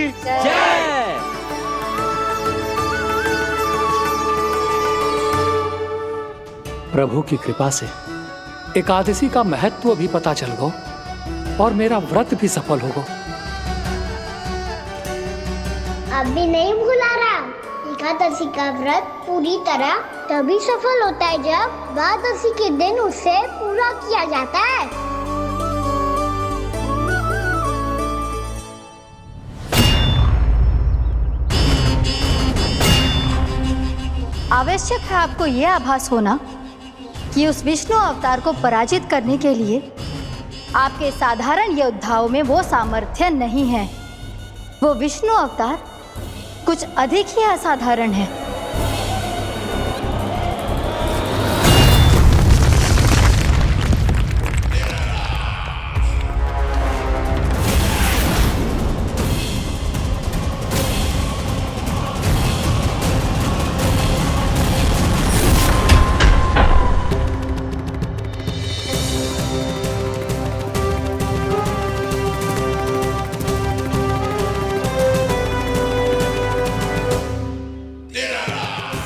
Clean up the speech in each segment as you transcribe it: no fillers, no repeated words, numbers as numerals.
जय। प्रभु की कृपा से एकादशी का महत्व भी पता चल गो और मेरा व्रत भी सफल होगो। अभी नहीं भूला रहा, एकादशी का व्रत पूरी तरह तभी सफल होता है जब द्वादशी के दिन उसे पूरा किया जाता है। आवश्यक है आपको यह आभास होना कि उस विष्णु अवतार को पराजित करने के लिए आपके साधारण योद्धाओं में वो सामर्थ्य नहीं है। वो विष्णु अवतार कुछ अधिक ही असाधारण है।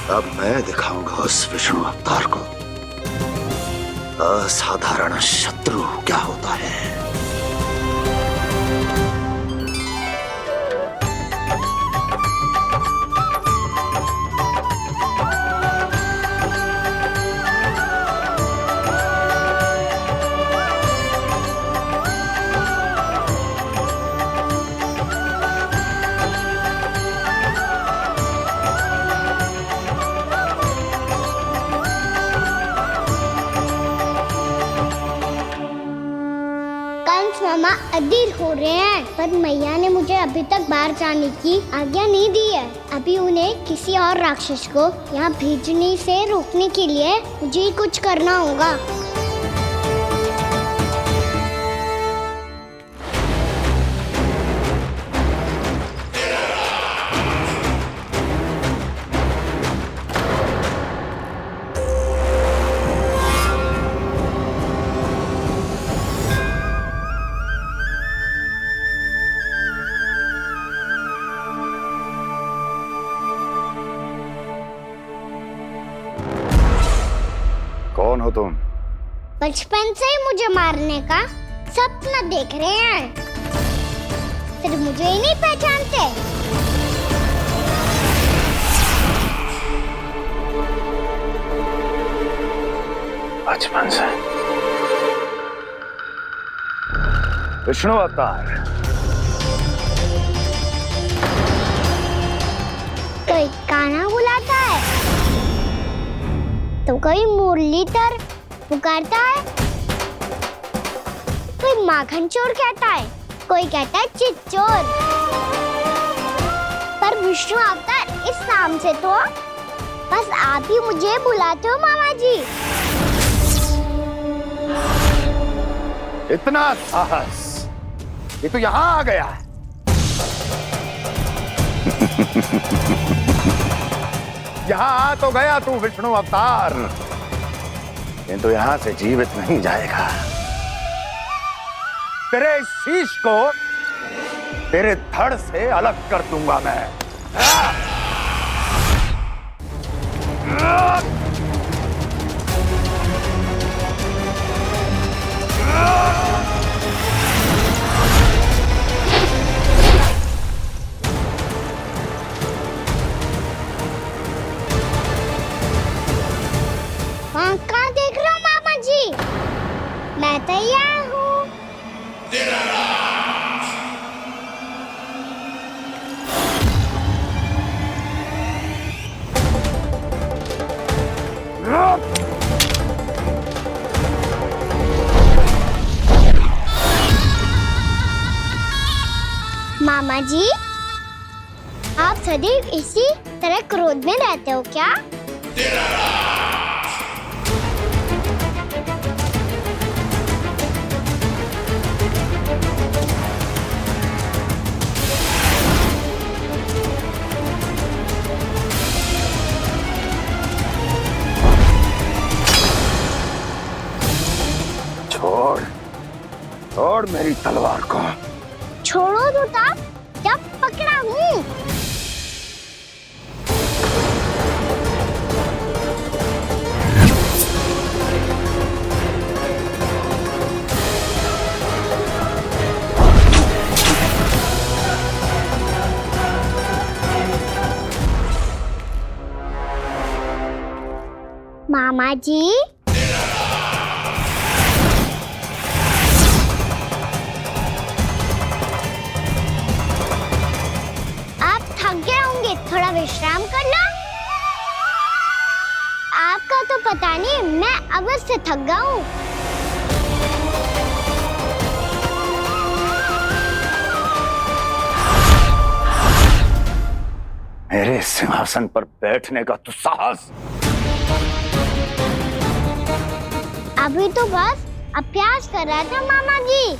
अब मैं दिखाऊंगा उस विष्णु अवतार को असाधारण शत्रु क्या होता है। मामा अधीर हो रहे हैं, पर मैया ने मुझे अभी तक बाहर जाने की आज्ञा नहीं दी है। अभी उन्हें किसी और राक्षस को यहाँ भेजने से रोकने के लिए मुझे ही कुछ करना होगा। कौन हो तुम? बचपन से ही मुझे मारने का सपना देख रहे हैं, सिर्फ मुझे ही नहीं पहचानते। बचपन से विष्णु अवतार। कोई कान्हा बुलाता है तो कोई मुरलीधर पुकारता है, कोई माखन चोर कहता है, कोई कहता है चिच्चोर। पर विष्णु अवतार इस नाम से तो बस आप ही मुझे बुलाते हो मामा जी। इतना साहस ये तो यहाँ आ गया है। यहाँ आ तो गया तू विष्णु अवतार, किंतु यहाँ से जीवित नहीं जाएगा। तेरे इस शीश को तेरे धड़ से अलग कर दूंगा मैं। कहाँ देख रहे हो मामा जी? मैं तैयार हूँ। मामा जी, आप सदैव इसी तरह क्रोध में रहते हो क्या? छोड़ मेरी तलवार को। छोड़ो तो तब जब पकड़ा मामा जी, आप थक गए होंगे, थोड़ा विश्राम कर लो। आपका तो पता नहीं, मैं अवश्य से थक गया हूँ। मेरे सिंहासन पर बैठने का तो साहस। अभी तो बस अभ्यास कर रहा था मामा जी।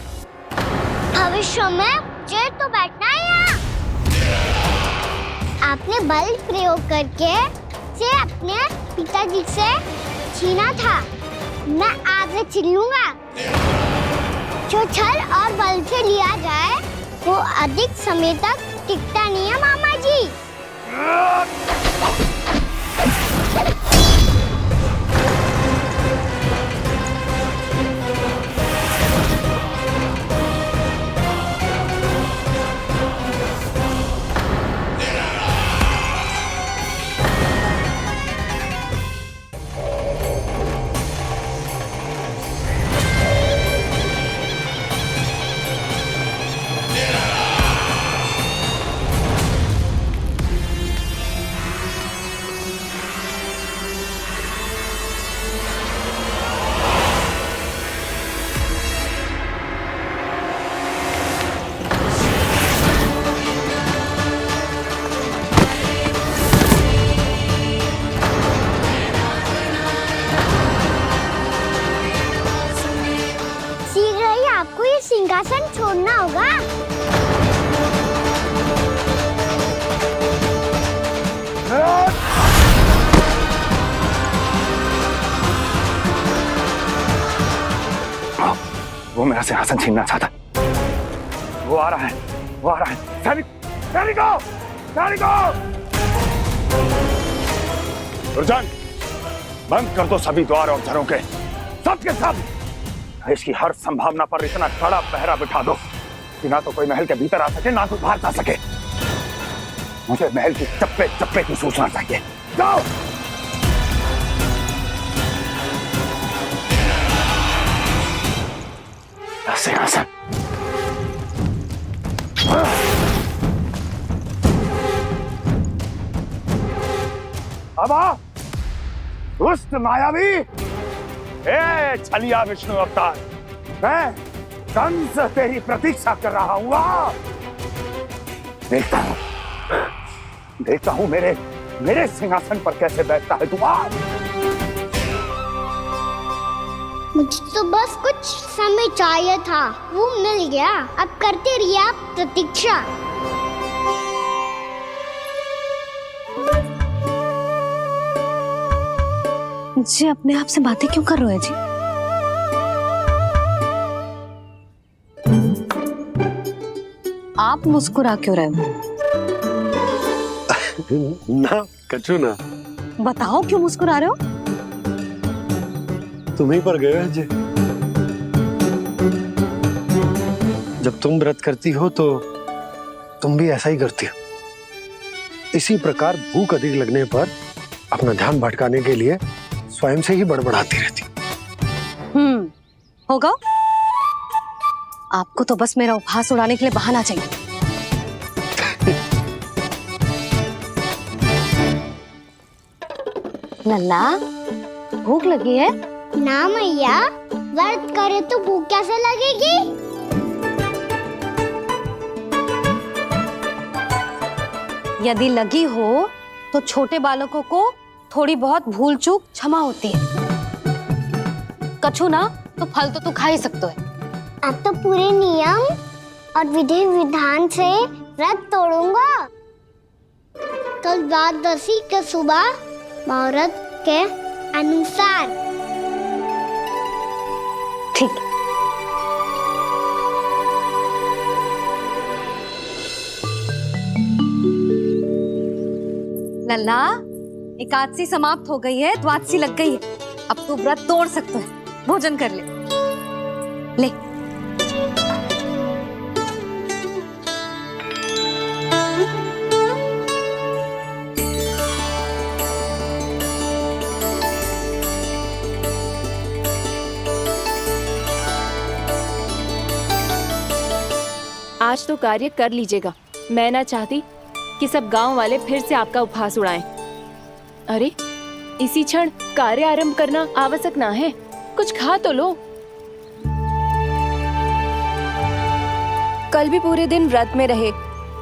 भविष्य में मुझे तो बैठना है यहाँ। आपने बल प्रयोग करके से अपने पिताजी से छीना था। मैं आज छीन लूंगा। जो छल और बल से लिया जाए वो अधिक समय तक टिकता नहीं है मामा जी। शीघ्र ही आपको ये सिंहासन छोड़ना होगा। वो मेरा सिंहासन छीनना चाहता। वो आ रहा है, वो आ रहा है। सैनिकों, दुर्जन, बंद कर दो सभी द्वार और झरोखे, सब के सब। इसकी हर संभावना पर इतना कड़ा पहरा बिठा दो कि ना तो कोई महल के भीतर आ सके, ना कोई बाहर जा सके। मुझे महल की चप्पे चप्पे की सूचना चाहिए। जाओ। सिंहासन। अब आ, दुष्ट मायावी, ए छलिया विष्णु अवतार, मैं कंस तेरी प्रतीक्षा कर रहा हूँ। देखता हूँ मेरे सिंहासन पर कैसे बैठता है तू। मुझे तो बस कुछ समय चाहिए था, वो मिल गया। अब करते रहिए आप प्रतीक्षा। जी अपने आप से बातें क्यों कर रहे हो जी? आप मुस्कुरा क्यों रहे हो? ना कचू ना। बताओ क्यों मुस्कुरा रहे हो? तुम्हीं पर गए हैं जी। जब तुम व्रत करती हो तो तुम भी ऐसा ही करती हो। इसी प्रकार भूख अधिक लगने पर अपना ध्यान भटकाने के लिए स्वयं से ही बड़बड़ाती रहती। होगा। आपको तो बस मेरा उपहास उड़ाने के लिए बहाना चाहिए। लल्ला, भूख लगी है? ना मैया, व्रत करे तो भूख कैसे लगेगी? यदि लगी हो तो छोटे बालकों को थोड़ी बहुत भूल चूक क्षमा होती है। कछु ना तो फल तो तू खा ही सकते है। अब तो पूरे नियम और विधि विधान से व्रत तोड़ूंगा। कल द्वादशी के सुबह मुहूर्त के अनुसार। ठीक। लल्ला, एकादशी समाप्त हो गई है, द्वादशी लग गई है। अब तू व्रत तोड़ सकते है। भोजन कर ले। ले। आज तो कार्य कर लीजिएगा। मैं ना चाहती कि सब गांव वाले फिर से आपका उपहास उड़ाएं। अरे इसी क्षण कार्य आरंभ करना आवश्यक ना है, कुछ खा तो लो। कल भी पूरे दिन व्रत में रहे,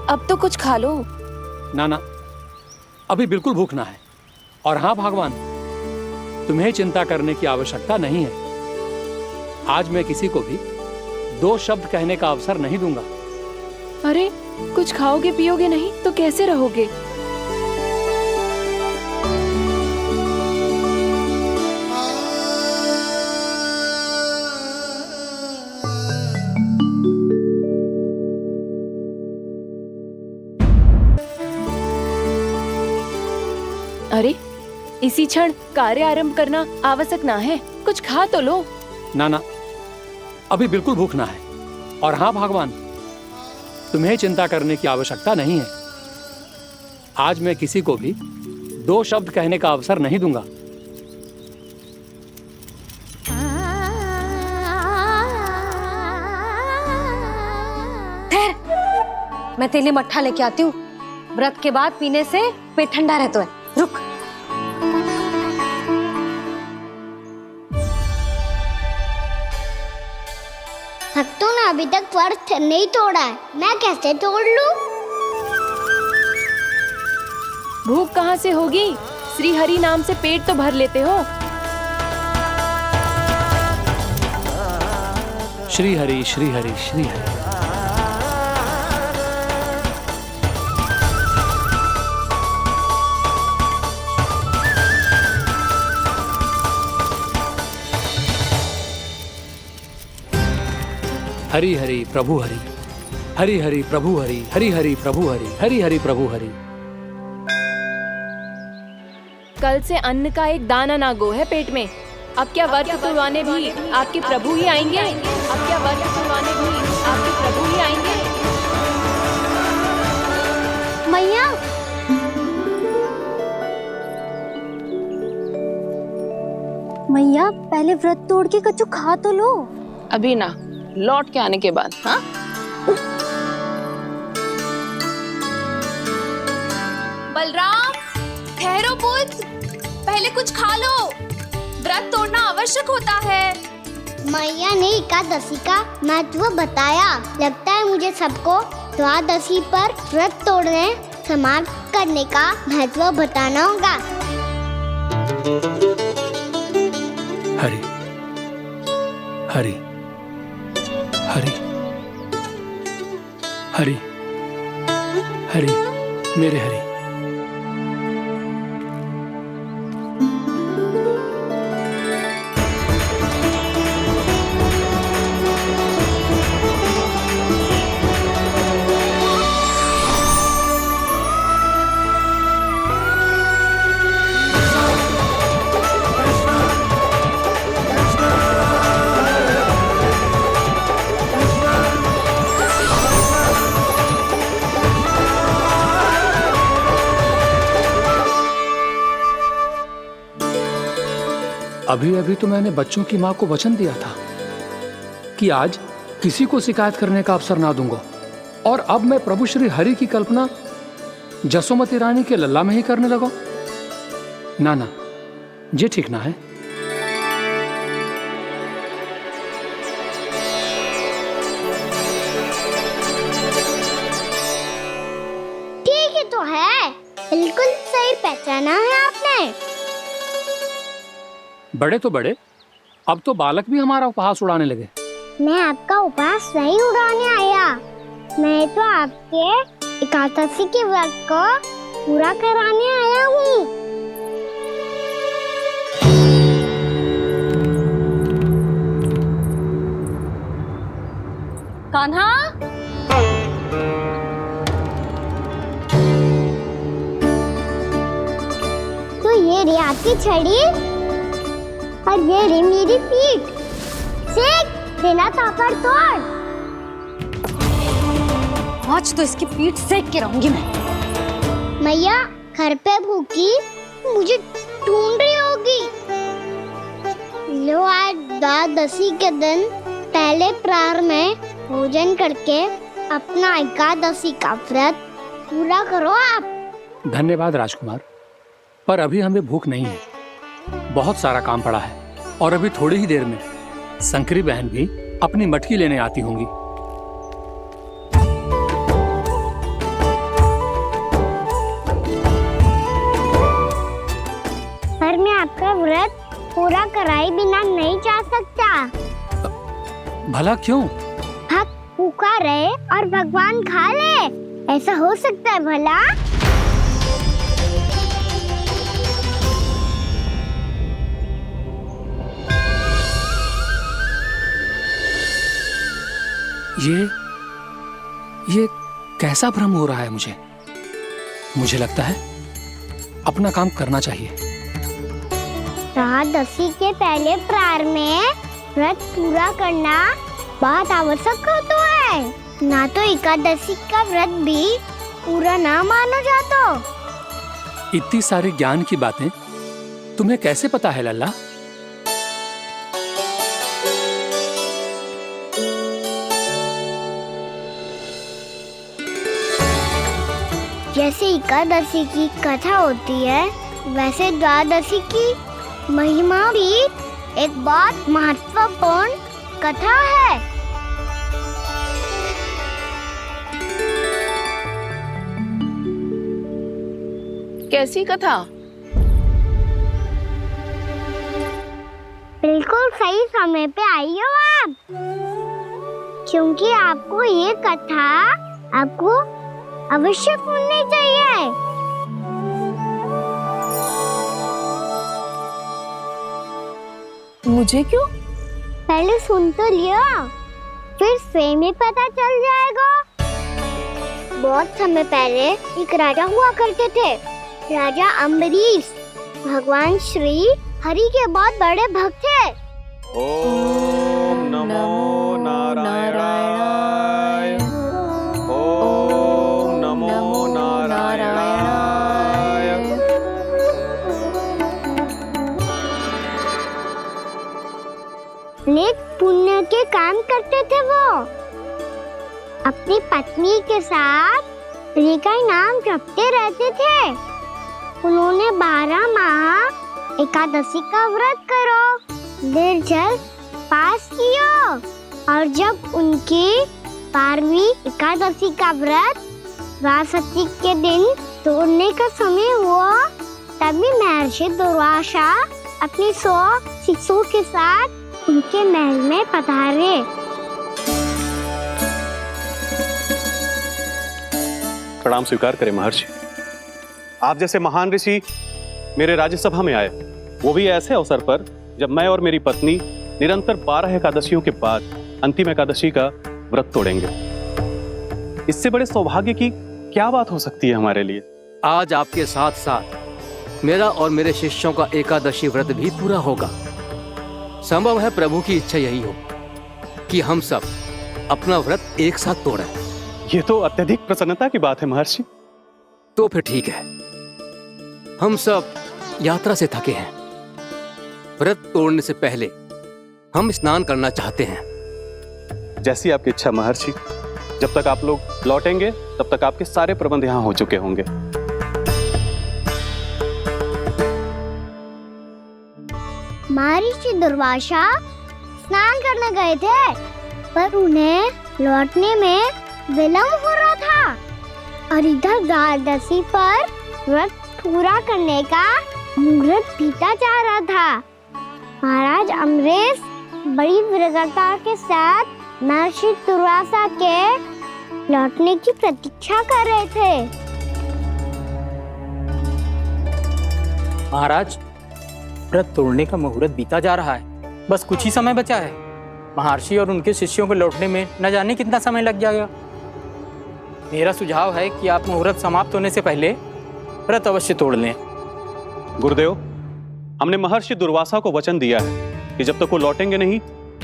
अब तो कुछ खा लो। ना ना, अभी बिल्कुल भूख ना है। और हाँ भगवान, तुम्हें चिंता करने की आवश्यकता नहीं है। आज मैं किसी को भी 2 शब्द कहने का अवसर नहीं दूंगा। अरे कुछ खाओगे पियोगे नहीं तो कैसे रहोगे? अरे इसी क्षण कार्य आरंभ करना आवश्यक ना है, कुछ खा तो लो। ना ना, अभी बिल्कुल भूख ना है। और हाँ भगवान, तुम्हें चिंता करने की आवश्यकता नहीं है। आज मैं किसी को भी 2 शब्द कहने का अवसर नहीं दूंगा। मैं तेरे लिए मट्ठा लेके आती हूँ। व्रत के बाद पीने से पेट ठंडा रहता है। रुक। भक्तों ने अभी तक व्रत नहीं तोड़ा है, मैं कैसे तोड़ लूं? भूख कहाँ से होगी? श्री हरि नाम से पेट तो भर लेते हो। श्री हरि श्री हरि श्री हरि। हरि हरि प्रभु हरि, हरि हरि प्रभु हरि, हरि हरि प्रभु हरि, हरि हरि प्रभु हरि। कल से अन्न का एक दाना ना गो है पेट में। अब क्या व्रत तुड़वाने भी आपके प्रभु ही आएंगे? अब क्या व्रत तुड़वाने भी आपके प्रभु ही आएंगे? मैया, मैया पहले व्रत तोड़ के कच्चू खा तो लो। अभी ना, लौट के आने के बाद। हाँ, बलराम ठहरो पुत्र, पहले कुछ खा लो, व्रत तोड़ना आवश्यक होता है। मैया ने एकादशी का महत्व बताया। लगता है मुझे सबको द्वादशी पर व्रत तोड़ने समाप्त करने का महत्व बताना होगा। हरि हरि हरि हरि हरि, मेरे हरि। अभी अभी तो मैंने बच्चों की मां को वचन दिया था कि आज किसी को शिकायत करने का अवसर ना दूंगा, और अब मैं प्रभु श्री हरि की कल्पना जसोमती रानी के लल्ला में ही करने लगा। ना ना, ये ठीक ना है। ठीक ही तो है, बिल्कुल सही पहचाना है आपने। बड़े तो बड़े, अब तो बालक भी हमारा उपहास उड़ाने लगे। मैं आपका उपहास नहीं उड़ाने आया, मैं तो आपके एकादशी के व्रत को पूरा कराने आया हूँ। कान्हा, तो ये रही आपकी छड़ी और ये रही मेरी पीठ। सेक बिना तापड़ तोड़। आज तो इसकी पीठ सेक के रहूंगी मैं। मैया घर पे भूखी मुझे ढूंढ रही होगी। लो, आज द्वादशी के दिन पहले प्रहर में भोजन करके अपना एकादशी का व्रत पूरा करो आप। धन्यवाद राजकुमार, पर अभी हमें भूख नहीं है। बहुत सारा काम पड़ा है और अभी थोड़ी ही देर में शंकरी बहन भी अपनी मटकी लेने आती होंगी। पर मैं आपका व्रत पूरा कराए बिना नहीं जा सकता। भला क्यों? भक्त भूखा रहे और भगवान खा ले, ऐसा हो सकता है भला? ये कैसा भ्रम हो रहा है मुझे लगता है अपना काम करना चाहिए। एकादशी के पहले प्रहर में व्रत पूरा करना बहुत आवश्यक होता है, ना तो एकादशी का व्रत भी पूरा ना माना जाता। इतनी सारी ज्ञान की बातें तुम्हें कैसे पता है लल्ला? जैसे एकादशी की कथा होती है, वैसे द्वादशी की महिमा भी एक बहुत महत्वपूर्ण कथा है। कैसी कथा? बिल्कुल सही समय पे आई हो आप, क्योंकि आपको ये कथा आपको अवश्य सुननी चाहिए। मुझे क्यों? पहले सुन तो लिया, फिर स्वयं ही पता चल जाएगा। बहुत समय पहले एक राजा हुआ करते थे, राजा अम्बरीश। भगवान श्री हरि के बहुत बड़े भक्त थे। ओम नमो नारायणाय। ओम नमो नारायणाय। नेक पुण्य के काम करते थे वो। अपनी पत्नी के साथ हरि का नाम जपते रहते थे। उन्होंने 12 माह एकादशी का व्रत करो निर्जल पास किया, और जब उनकी 12वीं एकादशी का व्रत द्वादशी के दिन तोड़ने का समय हुआ, तभी महर्षि दुर्वासा अपनी 100 शिष्यों के साथ उनके महल में पधारे। प्रणाम स्वीकार करें महर्षि। आप जैसे महान ऋषि मेरे राज्यसभा में आए, वो भी ऐसे अवसर पर जब मैं और मेरी पत्नी निरंतर 12 एकादशियों के बाद अंतिम एकादशी का व्रत तोड़ेंगे। इससे बड़े सौभाग्य की क्या बात हो सकती है हमारे लिए? आज आपके साथ साथ मेरा और मेरे शिष्यों का एकादशी व्रत भी पूरा होगा। संभव है प्रभु की इच्छा यही हो कि हम सब अपना व्रत एक साथ तोड़ें। ये तो अत्यधिक प्रसन्नता की बात है महर्षि। तो फिर ठीक है, हम सब यात्रा से थके हैं। व्रत तोड़ने से पहले हम स्नान करना चाहते हैं। जैसी आपकी इच्छा महर्षि। जब तक आप लोग लौटेंगे तब तक आपके सारे प्रबंध यहाँ हो चुके होंगे। महर्षि दुर्वासा स्नान करने गए थे, पर उन्हें लौटने में विलंब हो रहा था, और इधर द्वादशी पर व्रत पूरा करने का मुहूर्त बीता जा रहा था। महाराज अम्बरीश बड़ी विरगता के साथ महर्षि दुर्वासा के लौटने की प्रतीक्षा कर रहे थे। महाराज, व्रत तोड़ने का मुहूर्त बीता जा रहा है, बस कुछ ही समय बचा है। महर्षि और उनके शिष्यों को लौटने में न जाने कितना समय लग जाएगा। मेरा सुझाव है कि आप मुहूर्त समाप्त होने से पहले व्रत अवश्य तोड़ लें। गुरुदेव, हमने महर्षि दुर्वासा को वचन दिया है कि जब तक वो लौटेंगे नहीं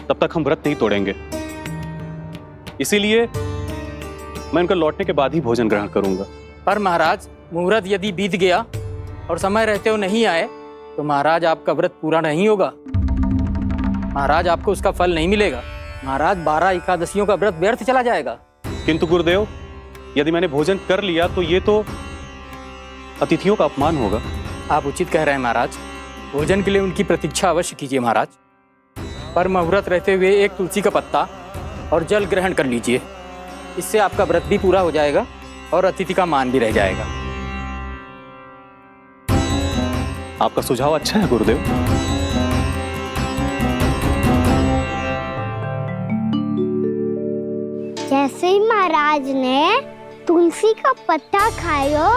तब तक हम व्रत नहीं तोड़ेंगे। इसीलिए मैं उनके लौटने के बाद ही भोजन ग्रहण करूंगा। पर महाराज, मुहूर्त यदि बीत गया और समय रहते हुए नहीं आए तो महाराज आपका व्रत पूरा नहीं होगा। महाराज, आपको उसका फल नहीं मिलेगा। महाराज, 12 एकादशियों का व्रत व्यर्थ चला जाएगा। किंतु गुरुदेव, यदि मैंने भोजन कर लिया तो ये तो अतिथियों का अपमान होगा। आप उचित कह रहे हैं महाराज। भोजन के लिए उनकी प्रतीक्षा अवश्य कीजिए महाराज, पर मुहूर्त रहते हुए एक तुलसी का पत्ता और जल ग्रहण कर लीजिए। इससे आपका व्रत भी पूरा हो जाएगा और अतिथि का मान भी रह जाएगा। आपका सुझाव अच्छा है गुरुदेव। जैसे ही महाराज ने तुलसी का पत्ता खायो,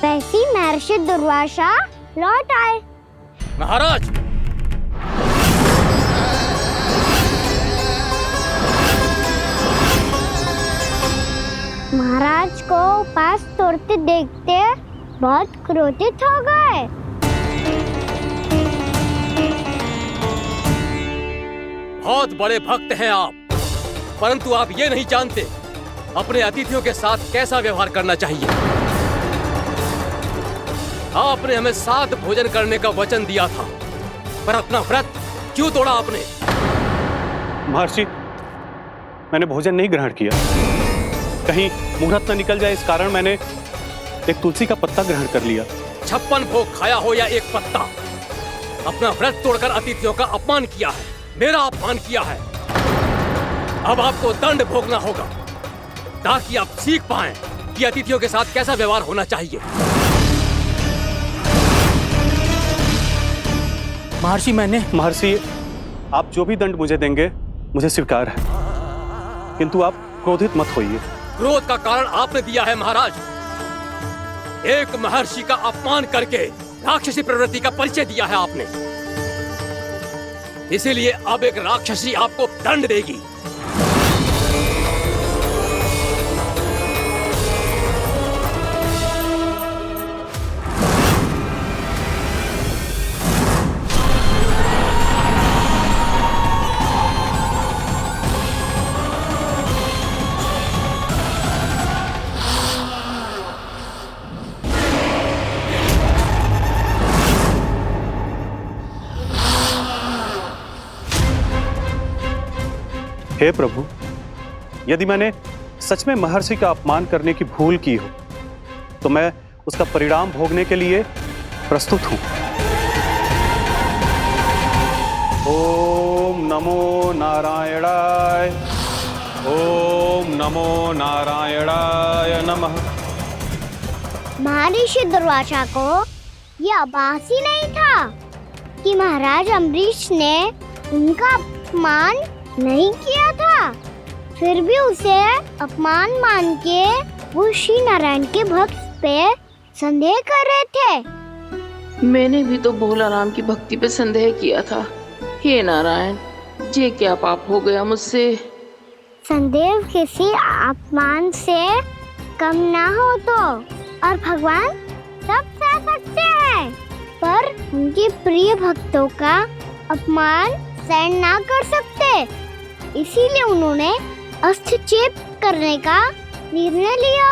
वैसे ही महर्षि दुर्वासा लौट आए। महाराज, महाराज को उपास तोड़ते देखते बहुत क्रोधित हो गए। बहुत बड़े भक्त हैं आप, परंतु आप ये नहीं जानते अपने अतिथियों के साथ कैसा व्यवहार करना चाहिए। आपने हमें साथ भोजन करने का वचन दिया था, पर अपना व्रत क्यों तोड़ा आपने? महर्षि, मैंने भोजन नहीं ग्रहण किया। कहीं मुहूर्त न निकल जाए, इस कारण मैंने एक तुलसी का पत्ता ग्रहण कर लिया। 56 भोग खाया हो या एक पत्ता, अपना व्रत तोड़कर अतिथियों का अपमान किया है, मेरा अपमान किया है। अब आपको दंड भोगना होगा, ताकि आप सीख पाएं कि अतिथियों के साथ कैसा व्यवहार होना चाहिए। महर्षि, आप जो भी दंड मुझे देंगे मुझे स्वीकार है, किंतु आप क्रोधित मत होइए। क्रोध का कारण आपने दिया है महाराज। एक महर्षि का अपमान करके राक्षसी प्रवृत्ति का परिचय दिया है आपने, इसीलिए अब एक राक्षसी आपको दंड देगी। हे प्रभु, यदि मैंने सच में महर्षि का अपमान करने की भूल की हो तो मैं उसका परिणाम भोगने के लिए प्रस्तुत हूं। ओम नमो नारायणाय, ओम नमो नारायणाय नमः। महर्षि दुर्वासा को ये आभास ही नहीं था कि महाराज अम्बरीश ने उनका अपमान नहीं किया था। फिर भी उसे अपमान मान के वो श्री नारायण के भक्त पे संदेह कर रहे थे। मैंने भी तो भोला राम की भक्ति पे संदेह किया था। हे नारायण, ये क्या पाप हो गया मुझसे? संदेह किसी अपमान से कम ना हो तो, और भगवान सब सह सकते हैं, पर उनके प्रिय भक्तों का अपमान सहन ना कर सकते। इसीलिए उन्होंने अस्त्रक्षेप करने का निर्णय लिया।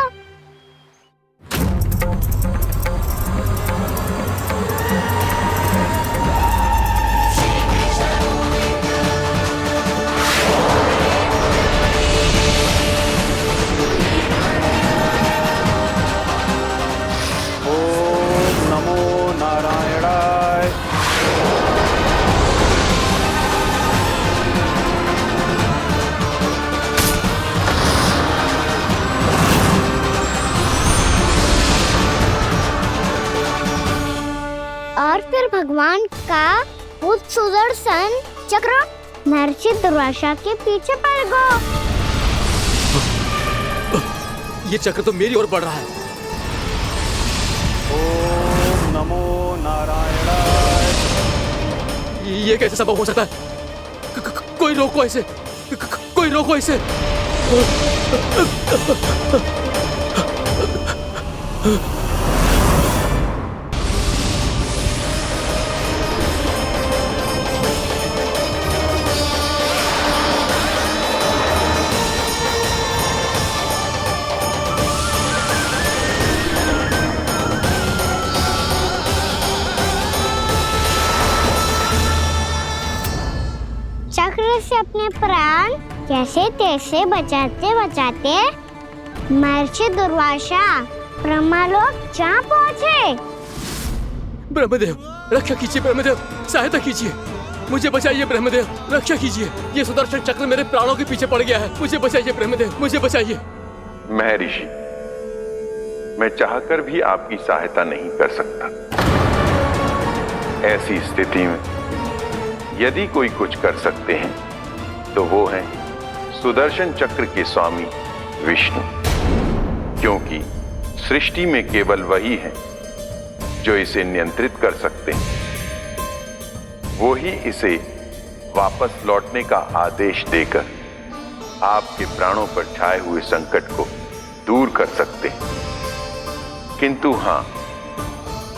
ओम नमो नारायणाय। और फिर भगवान का वो सुदर्शन चक्र महर्षि दुर्वासा के पीछे पड़ गया। ये चक्र तो मेरी ओर बढ़ रहा है। ओम नमो नारायणाय। ये कैसे संभव हो सकता है? कोई रोको इसे, कोई रोको इसे। चक्र से अपने प्राण जैसे तैसे बचाते बचाते महर्षि दुर्वासा ब्रह्मलोक जहाँ पहुँचे। ब्रह्मदेव रक्षा कीजिए, ब्रह्मदेव सहायता कीजिए, मुझे बचाइए ब्रह्मदेव, रक्षा कीजिए। ये सुदर्शन चक्र मेरे प्राणों के पीछे पड़ गया है, मुझे बचाइए ब्रह्मदेव, मुझे बचाइए। महर्षि, मैं चाहकर भी आपकी सहायता नहीं कर सकता। ऐसी स्थिति में यदि कोई कुछ कर सकते हैं तो वो हैं सुदर्शन चक्र के स्वामी विष्णु, क्योंकि सृष्टि में केवल वही है जो इसे नियंत्रित कर सकते हैं। वो ही इसे वापस लौटने का आदेश देकर आपके प्राणों पर छाए हुए संकट को दूर कर सकते हैं। किंतु हां,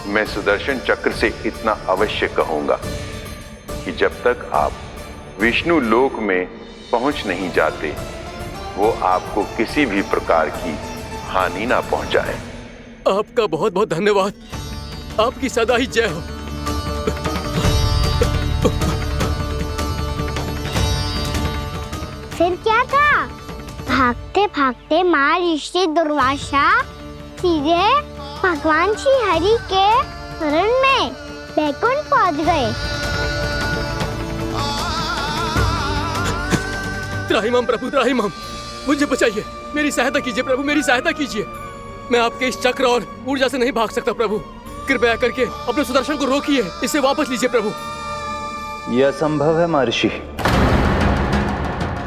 मैं सुदर्शन चक्र से इतना अवश्य कहूंगा कि जब तक आप विष्णु लोक में पहुंच नहीं जाते, वो आपको किसी भी प्रकार की हानि ना पहुंचाए। आपका बहुत बहुत धन्यवाद, आपकी सदा ही जय हो। फिर क्या था? भागते भागते महर्षि दुर्वासा सीधे भगवान श्री हरि के शरण में बैकुंठ पहुंच गए। त्राहिमाम प्रभु, त्राहिमाम, मुझे बचाइए, मेरी सहायता कीजिए प्रभु, मेरी सहायता कीजिए। मैं आपके इस चक्र और ऊर्जा से नहीं भाग सकता प्रभु, कृपया करके अपने सुदर्शन को रोकिए, इसे वापस लीजिए प्रभु। यह असंभव है महर्षि।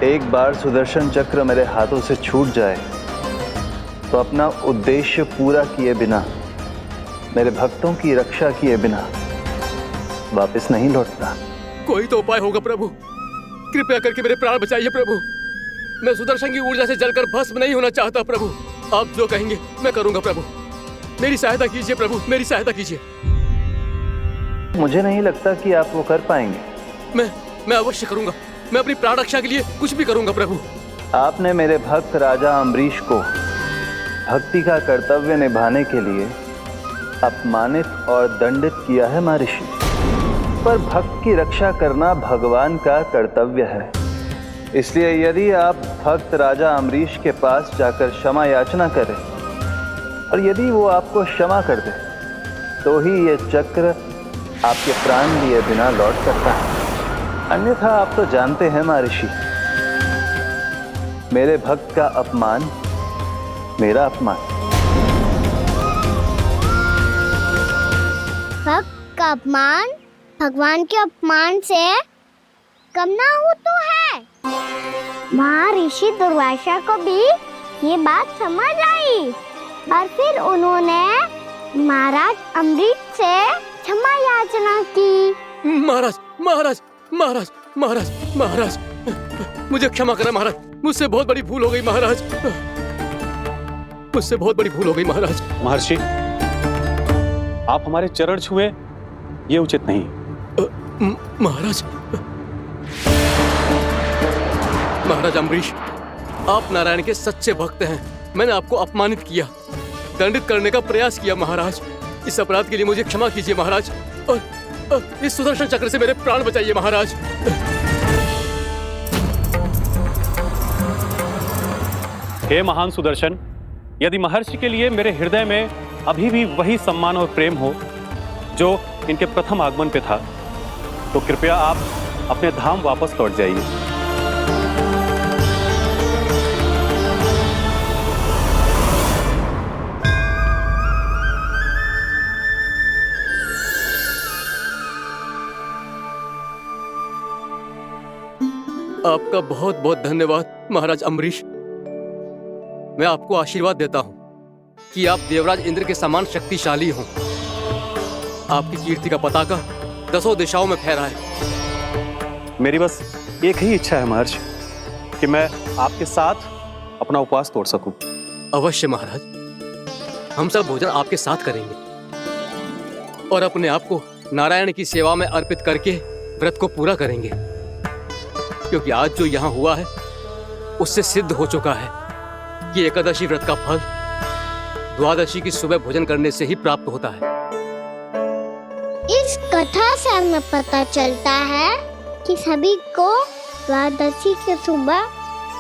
एक बार सुदर्शन चक्र मेरे हाथों से छूट जाए तो अपना उद्देश्य पूरा किए बिना, मेरे भक्तों की रक्षा किए बिना वापस नहीं लौटता। कोई तो उपाय होगा प्रभु, कृपया करके मेरे प्राण बचाइए प्रभु। मैं सुदर्शन की ऊर्जा से जलकर भस्म नहीं होना चाहता प्रभु। आप जो कहेंगे मैं करूंगा प्रभु, मेरी सहायता कीजिए प्रभु, मेरी सहायता कीजिए। मुझे नहीं लगता कि आप वो कर पाएंगे। मैं अवश्य करूंगा, मैं अपनी प्राण रक्षा के लिए कुछ भी करूंगा प्रभु। आपने मेरे भक्त राजा अम्बरीश को भक्ति का कर्तव्य निभाने के लिए अपमानित और दंडित किया है महर्षि, पर भक्त की रक्षा करना भगवान का कर्तव्य है। इसलिए यदि आप भक्त राजा अम्बरीश के पास जाकर क्षमा याचना करें और यदि वो आपको क्षमा कर दे तो ही ये चक्र आपके प्राण लिए बिना लौट सकता है। अन्यथा आप तो जानते हैं महर्षि, मेरे भक्त का अपमान मेरा अपमान। भक्त का अपमान भगवान के अपमान से कम ना हो तो है। महर्षि दुर्वासा को भी ये बात समझ आई और फिर उन्होंने महाराज अम्बरीश से क्षमा याचना की। महाराज महाराज महाराज महाराज महाराज, मुझे क्षमा करें महाराज, मुझसे बहुत बड़ी भूल हो गई महाराज, मुझसे बहुत बड़ी भूल हो गई महाराज। महर्षि, आप हमारे चरण छुए ये उचित नहीं। महाराज, महाराज अम्बरीश, आप नारायण के सच्चे भक्त हैं। मैंने आपको अपमानित किया, दंडित करने का प्रयास किया महाराज। इस अपराध के लिए मुझे क्षमा कीजिए महाराज, और इस सुदर्शन चक्र से मेरे प्राण बचाइए महाराज। हे महान सुदर्शन, यदि महर्षि के लिए मेरे हृदय में अभी भी वही सम्मान और प्रेम हो जो इनके प्रथम आगमन पे था, तो कृपया आप अपने धाम वापस लौट जाइए। आपका बहुत बहुत धन्यवाद महाराज अम्बरीश। मैं आपको आशीर्वाद देता हूं कि आप देवराज इंद्र के समान शक्तिशाली हों। आपकी कीर्ति का पताका 10 दिशाओं में फहराए। मेरी बस एक ही इच्छा है महर्षि, कि मैं आपके साथ अपना उपवास तोड़ सकूं। अवश्य महाराज, हम सब भोजन आपके साथ करेंगे और अपने आप को नारायण की सेवा में अर्पित करके व्रत को पूरा करेंगे, क्योंकि आज जो यहाँ हुआ है उससे सिद्ध हो चुका है कि एकादशी व्रत का फल द्वादशी की सुबह भोजन करने से ही प्राप्त होता है। इस कथा से हमें पता चलता है कि सभी को द्वादशी की सुबह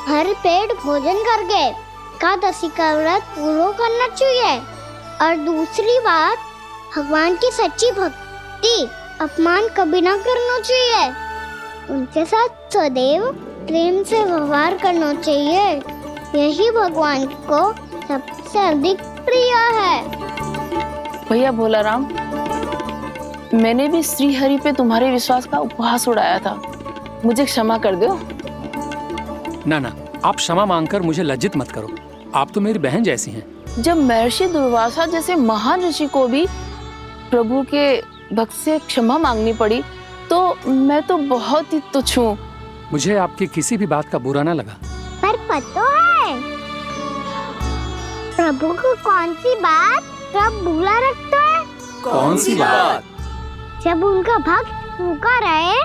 हर पेट भोजन करके एकादशी का व्रत पूरा करना चाहिए। और दूसरी बात, भगवान की सच्ची भक्ति अपमान कभी ना करना चाहिए। उनके साथ सदैव प्रेम से व्यवहार करना चाहिए। यही भगवान को सबसे अधिक प्रिय है। भैया भोला राम, मैंने भी श्री हरि पे तुम्हारे विश्वास का उपहास उड़ाया था, मुझे क्षमा कर दो। ना ना, आप क्षमा मांगकर मुझे लज्जित मत करो, आप तो मेरी बहन जैसी हैं। जब महर्षि दुर्वासा जैसे महान ऋषि को भी प्रभु के भक्त से क्षमा मांगनी पड़ी, तो मैं तो बहुत ही तुच्छ हूँ। मुझे आपकी किसी भी बात का बुरा ना लगा। पर पता है प्रभु को कौन सी बात कब बुरा रखता है? कौन सी बात? जब उनका भक्त भूखा रहे,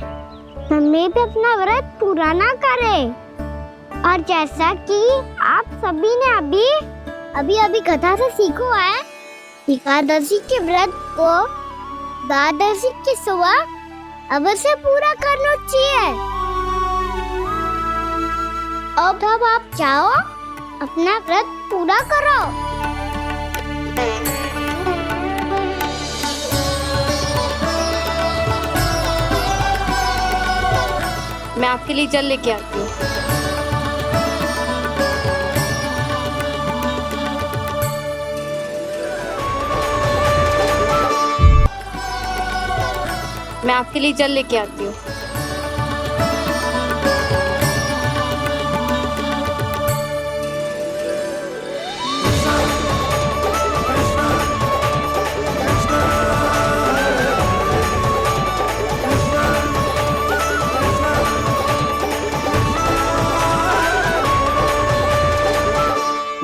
समय पे अपना व्रत पूरा ना करे। और जैसा कि आप सभी ने अभी कथा से सीखो है, एकादशी के व्रत को द्वादशी की सुबह अवश्य पूरा करना चाहिए। अब आप जाओ, अपना व्रत पूरा करो। मैं आपके लिए जल लेके आती हूँ। मैं आपके लिए जल लेके आती हूँ।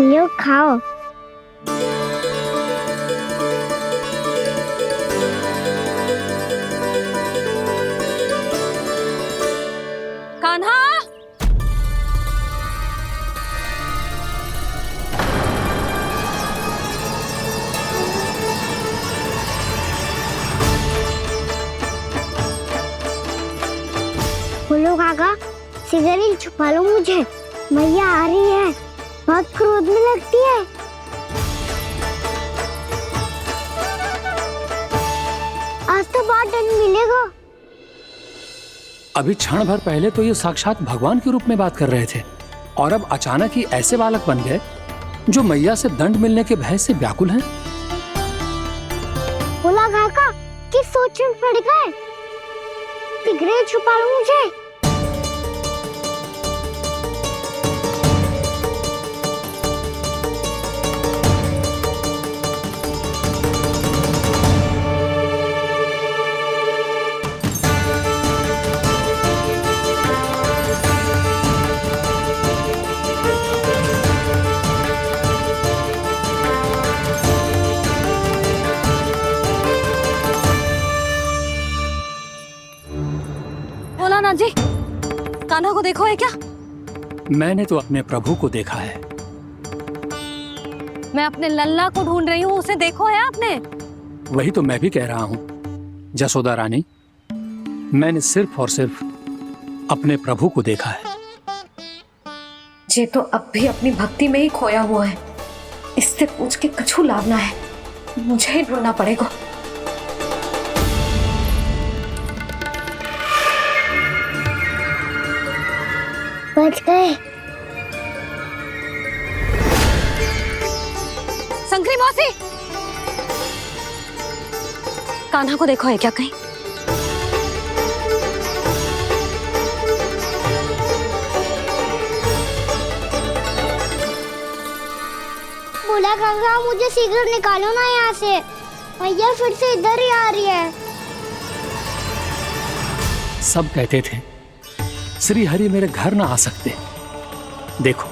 लो खाओ। कान्हा, बोलो काका, सिगरेट छुपा लो मुझे, मैया आ रही है, बहुत क्रोध में लगती है। आज तो बहुत दंड मिलेगा। अभी क्षण भर पहले तो ये साक्षात भगवान के रूप में बात कर रहे थे, और अब अचानक ही ऐसे बालक बन गए जो मैया से दंड मिलने के भय से व्याकुल हैं। बोला काका, किस सोच में पड़ गए? सिगरेट छुपा लो मुझे। भोलानाथ जी, कान्हा को देखो है क्या? मैंने तो अपने प्रभु को देखा है। मैं अपने लल्ला को ढूंढ रही हूँ, उसे देखो है आपने? वही तो मैं भी कह रहा हूँ जसोदा रानी, मैंने सिर्फ और सिर्फ अपने प्रभु को देखा है। ये तो अब भी अपनी भक्ति में ही खोया हुआ है, इससे पूछ के कछु लाभ ना है, मुझे ही ढूंढना पड़ेगा। बच गए। शंकरी मौसी, कान्हा को देखो है क्या कहीं? बोला काका, मुझे सिगरेट निकालो ना यहाँ से, भैया फिर से इधर ही आ रही है। सब कहते थे श्री हरि मेरे घर ना आ सकते, देखो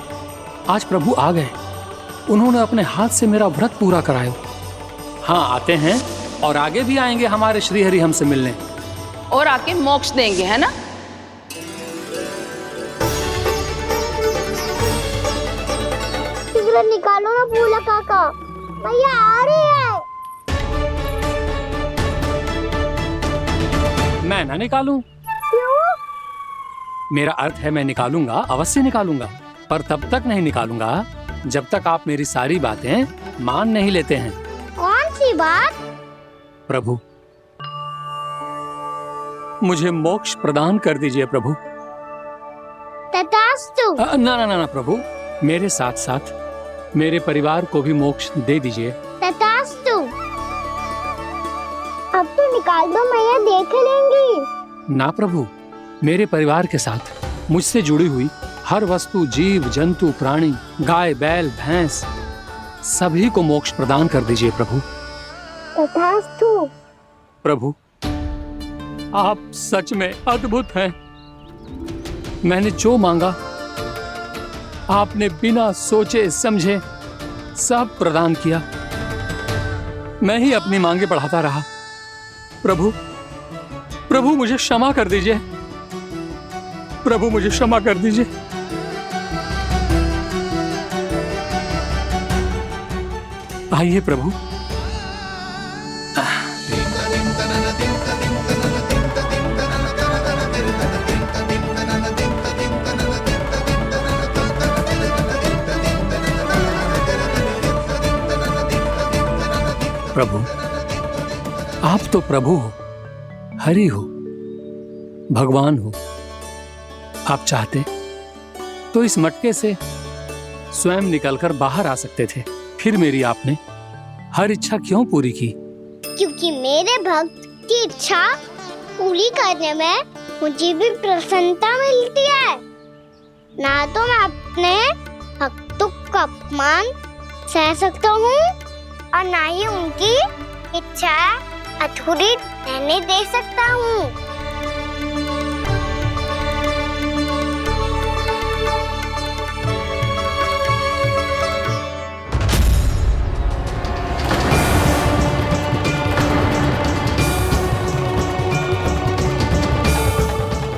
आज प्रभु आ गए, उन्होंने अपने हाथ से मेरा व्रत पूरा कराया। हाँ, आते हैं और आगे भी आएंगे हमारे श्री हरि हमसे मिलने, और आके मोक्ष देंगे, है ना? सिगरेट निकालो ना बोला काका, भैया आ रही है। मैं ना निकालूं? क्यों? मेरा अर्थ है मैं निकालूंगा, अवश्य निकालूंगा। पर तब तक नहीं निकालूंगा जब तक आप मेरी सारी बातें मान नहीं लेते हैं। कौन सी बात? प्रभु, मुझे मोक्ष प्रदान कर दीजिए प्रभु। तथास्तु। ना ना ना प्रभु, मेरे साथ साथ मेरे परिवार को भी मोक्ष दे दीजिए। तथास्तु। अब तो निकाल दो, मैया देख लेंगी। ना प्रभु, मेरे परिवार के साथ मुझसे जुड़ी हुई हर वस्तु, जीव जंतु, प्राणी, गाय बैल भैंस, सभी को मोक्ष प्रदान कर दीजिए प्रभु। तथास्तु। प्रभु, आप सच में अद्भुत हैं। मैंने जो मांगा आपने बिना सोचे समझे सब प्रदान किया। मैं ही अपनी मांगे बढ़ाता रहा। प्रभु, प्रभु मुझे क्षमा कर दीजिए। प्रभु मुझे क्षमा कर दीजिए। आइए प्रभु। प्रभु, आप तो प्रभु हो, हरि हो, भगवान हो। आप चाहते तो इस मटके से स्वयं निकलकर बाहर आ सकते थे, फिर मेरी आपने हर इच्छा क्यों पूरी की? क्योंकि मेरे भक्त की इच्छा पूरी करने में मुझे भी प्रसन्नता मिलती है। ना तो मैं अपने भक्तों का अपमान सह सकता हूँ और ना ही उनकी इच्छा अधूरी रहने दे सकता हूँ।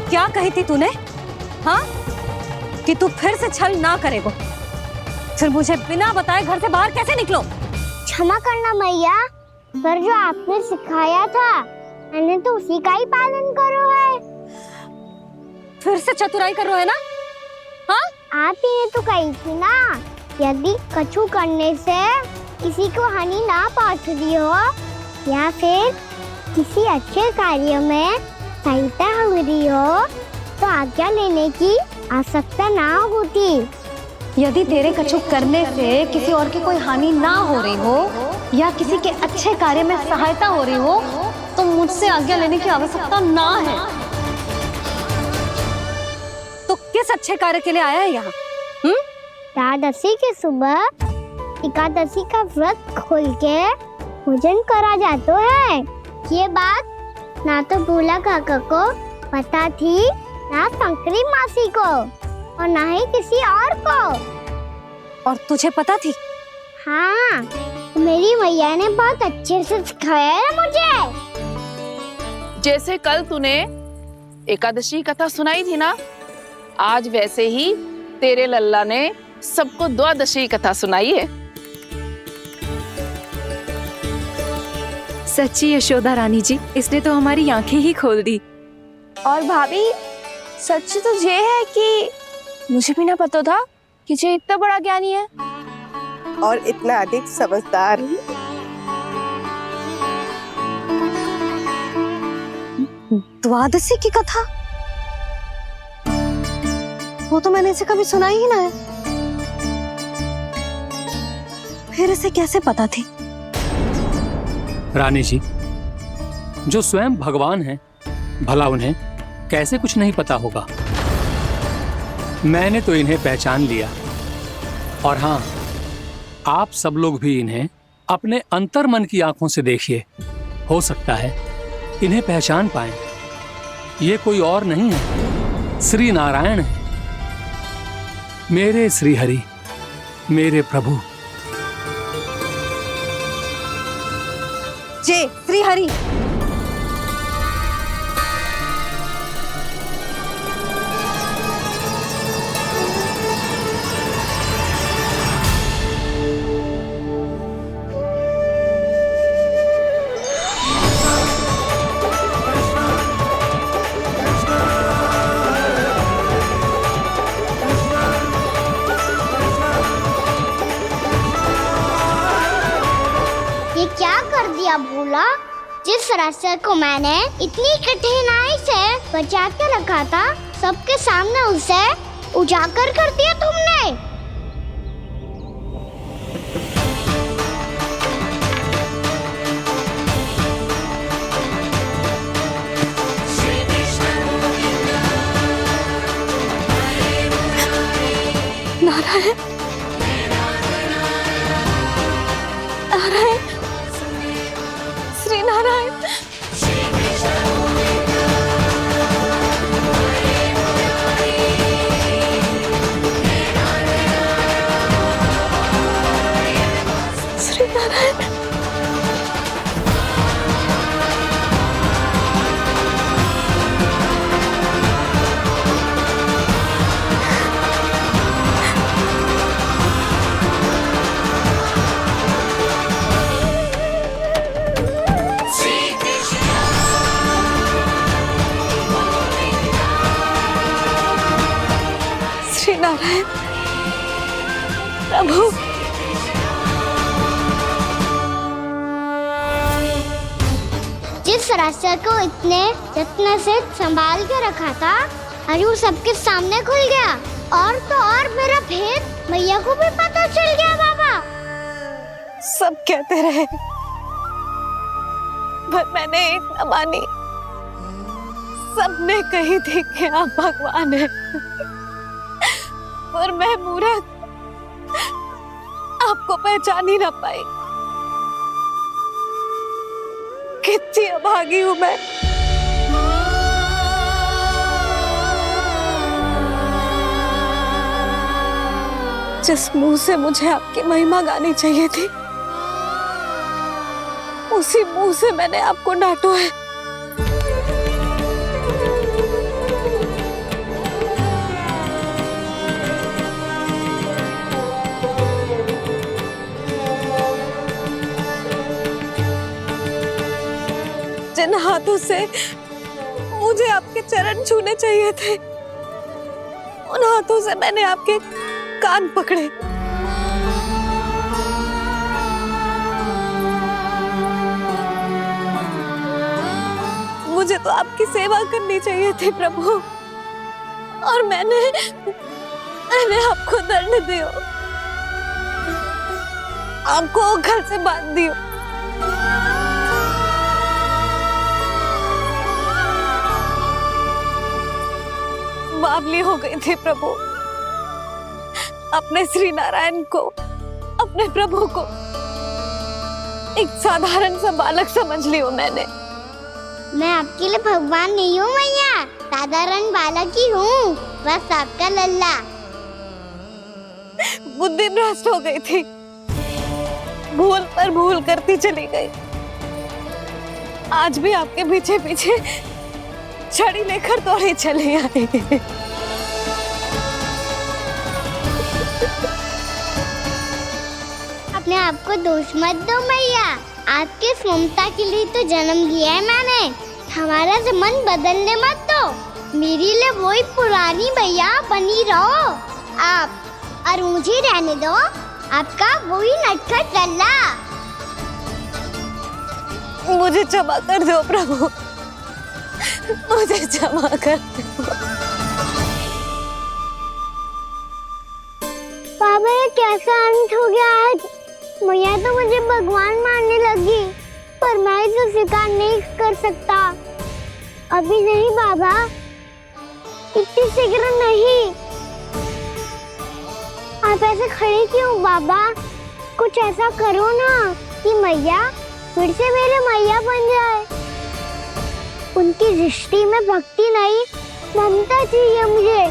क्या कही थी तूने? हाँ, कि तू फिर से छल ना करेगा। फिर मुझे बिना बताए घर से बाहर कैसे निकलो? क्षमा करना मैया, पर जो आपने सिखाया था मैंने तो उसी का ही पालन करो है। फिर से चतुराई कर रहे हो है ना? हाँ? आप ही ने तो कही थी ना, यदि कछु करने से किसी को हानि ना पहुंचती हो या फिर किसी अच्छे कार्य में सहायता हो रही हो तो आज्ञा लेने की आवश्यकता ना होती। यदि तेरे कछु करने से किसी और की कोई हानि ना हो रही हो या किसी के अच्छे कार्य में सहायता हो रही हो तो मुझसे आज्ञा लेने की आवश्यकता ना है। तो किस अच्छे कार्य के लिए आया है यहाँ? एकादशी के सुबह एकादशी का व्रत खोल के भोजन करा जाता है। ये बात ना तो भोला काका को पता थी, ना शंकरी मासी को और ना ही किसी और को। और तुझे पता थी? हाँ, मेरी मैया ने बहुत अच्छे से सिखाया है मुझे। जैसे कल तूने एकादशी कथा सुनाई थी ना, आज वैसे ही तेरे लल्ला ने सबको द्वादशी कथा सुनाई है। सच्ची यशोदा रानी जी, इसने तो हमारी आंखें ही खोल दी। और भाभी, सच तो ये है कि मुझे भी ना पता था कि ये इतना बड़ा ज्ञानी है और इतना अधिक समझदार। द्वादशी की कथा? वो तो मैंने इसे कभी सुना ही ना है। फिर इसे कैसे पता थी? रानी जी, जो स्वयं भगवान हैं, भला उन्हें कैसे कुछ नहीं पता होगा? मैंने तो इन्हें पहचान लिया। और हाँ, आप सब लोग भी इन्हें अपने अंतर मन की आंखों से देखिए, हो सकता है इन्हें पहचान पाएं। ये कोई और नहीं है, श्री नारायण है, मेरे श्री हरि, मेरे प्रभु। जय श्री हरि। कर दिया भूला? जिस रास्ते को मैंने इतनी कठिनाई से बचा के रखा था, सबके सामने उसे उजागर कर दिया तुमने। नारायण, नारायण, श्री नारायण। श्री नारायण। श्री नारायण प्रभु, जिस रास्ते को इतने जत्न से संभाल के रखा था, आज वो सबके सामने खुल गया। और तो और मेरा भेद मैया को भी पता चल गया। बाबा सब कहते रहे पर मैंने एक न मानी। सबने कही थी कि आप भगवान हैं, पर मैं मूर्ख आपको पहचान ही ना पाई। कितनी अभागी हूं मैं। जिस मुंह से मुझे आपकी महिमा गानी चाहिए थी, उसी मुंह से मैंने आपको डांटा है। जिन हाथों से मुझे आपके चरण छूने चाहिए थे, उन हाथों से मैंने आपके कान पकड़े। मुझे तो आपकी सेवा करनी चाहिए थी प्रभु, और मैंने आपको दंड दियो, आपको घर से बांध दियो। बावली हो गई थी प्रभु। अपने श्री नारायण को, अपने प्रभु को एक साधारण सा बालक समझ लियो मैंने। मैं आपके लिए भगवान नहीं हूँ मैया, साधारण बालक ही हूँ, बस आपका लल्ला। बुद्धि भ्रष्ट हो गई थी, भूल पर भूल करती चली गई। आज भी आपके पीछे पीछे छड़ी लेकर दौड़े चले आए। अपने आप को दोष मत दो मैया, आपके ममता के लिए तो जन्म लिया है मैंने। हमारा मन बदलने मत दो। मेरे लिए वही पुरानी भैया बनी रहो आप, और मुझे रहने दो आपका वही नटखट लल्ला। मुझे क्षमा कर दो प्रभु, मुझे क्षमा कर दो। बाबा ये कैसा अंत हो गया आज? मैया तो मुझे भगवान मानने लगी, पर मैं इसे स्वीकार नहीं कर सकता। अभी नहीं बाबा, इतनी शीघ्र नहीं। आप ऐसे खड़े क्यों बाबा? कुछ ऐसा करो ना कि मैया फिर से मेरे मैया बन जाए। उनकी दृष्टि में भक्ति नहीं, ममता चाहिए मुझे।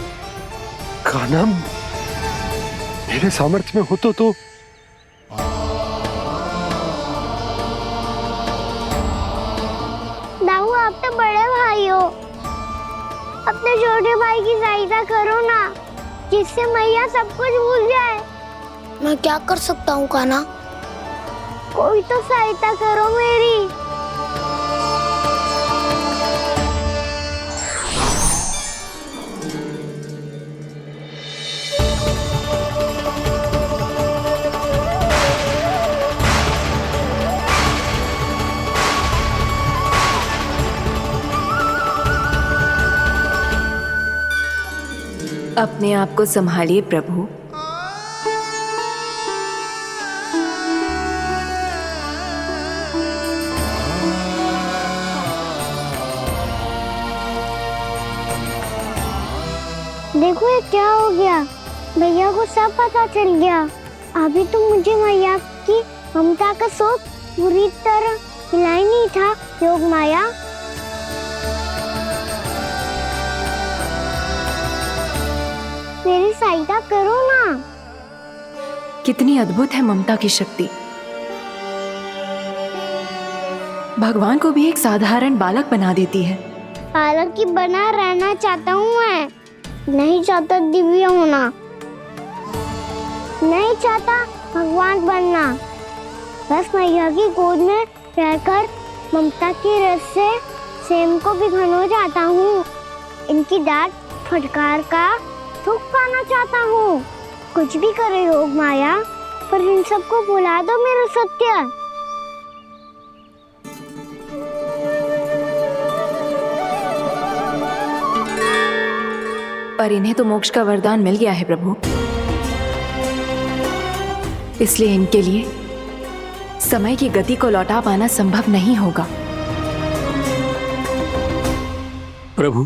कान्हा, मेरे सामर्थ्य में हो तो दाऊ, आप तो बड़े भाई हो, अपने छोटे भाई की सहायता करो ना, जिससे मैया सब कुछ भूल जाए। मैं क्या कर सकता हूँ कान्हा? कोई तो सहायता करो मेरी। अपने आप को संभालिए प्रभु। देखो ये क्या हो गया, भैया को सब पता चल गया। अभी तो मुझे मैया की ममता का शौक पूरी तरह मिला ही नहीं था। योग माया, मेरी सहायता करो ना। कितनी अद्भुत है ममता की शक्ति। भगवान को भी एक साधारण बालक बना देती है। बालक की बना रहना चाहता हूँ मैं, नहीं चाहता दिव्य होना, नहीं चाहता भगवान बनना। बस मैया की गोद में रहकर ममता की रस से सेम को भी भिगो जाता हूँ। इनकी डांट फटकार का सुख पाना चाहता हूँ। कुछ भी करे योग माया, पर इन सबको भुला दो मेरा सत्य। पर इन्हें तो मोक्ष का वरदान मिल गया है प्रभु, इसलिए इनके लिए समय की गति को लौटा पाना संभव नहीं होगा। प्रभु,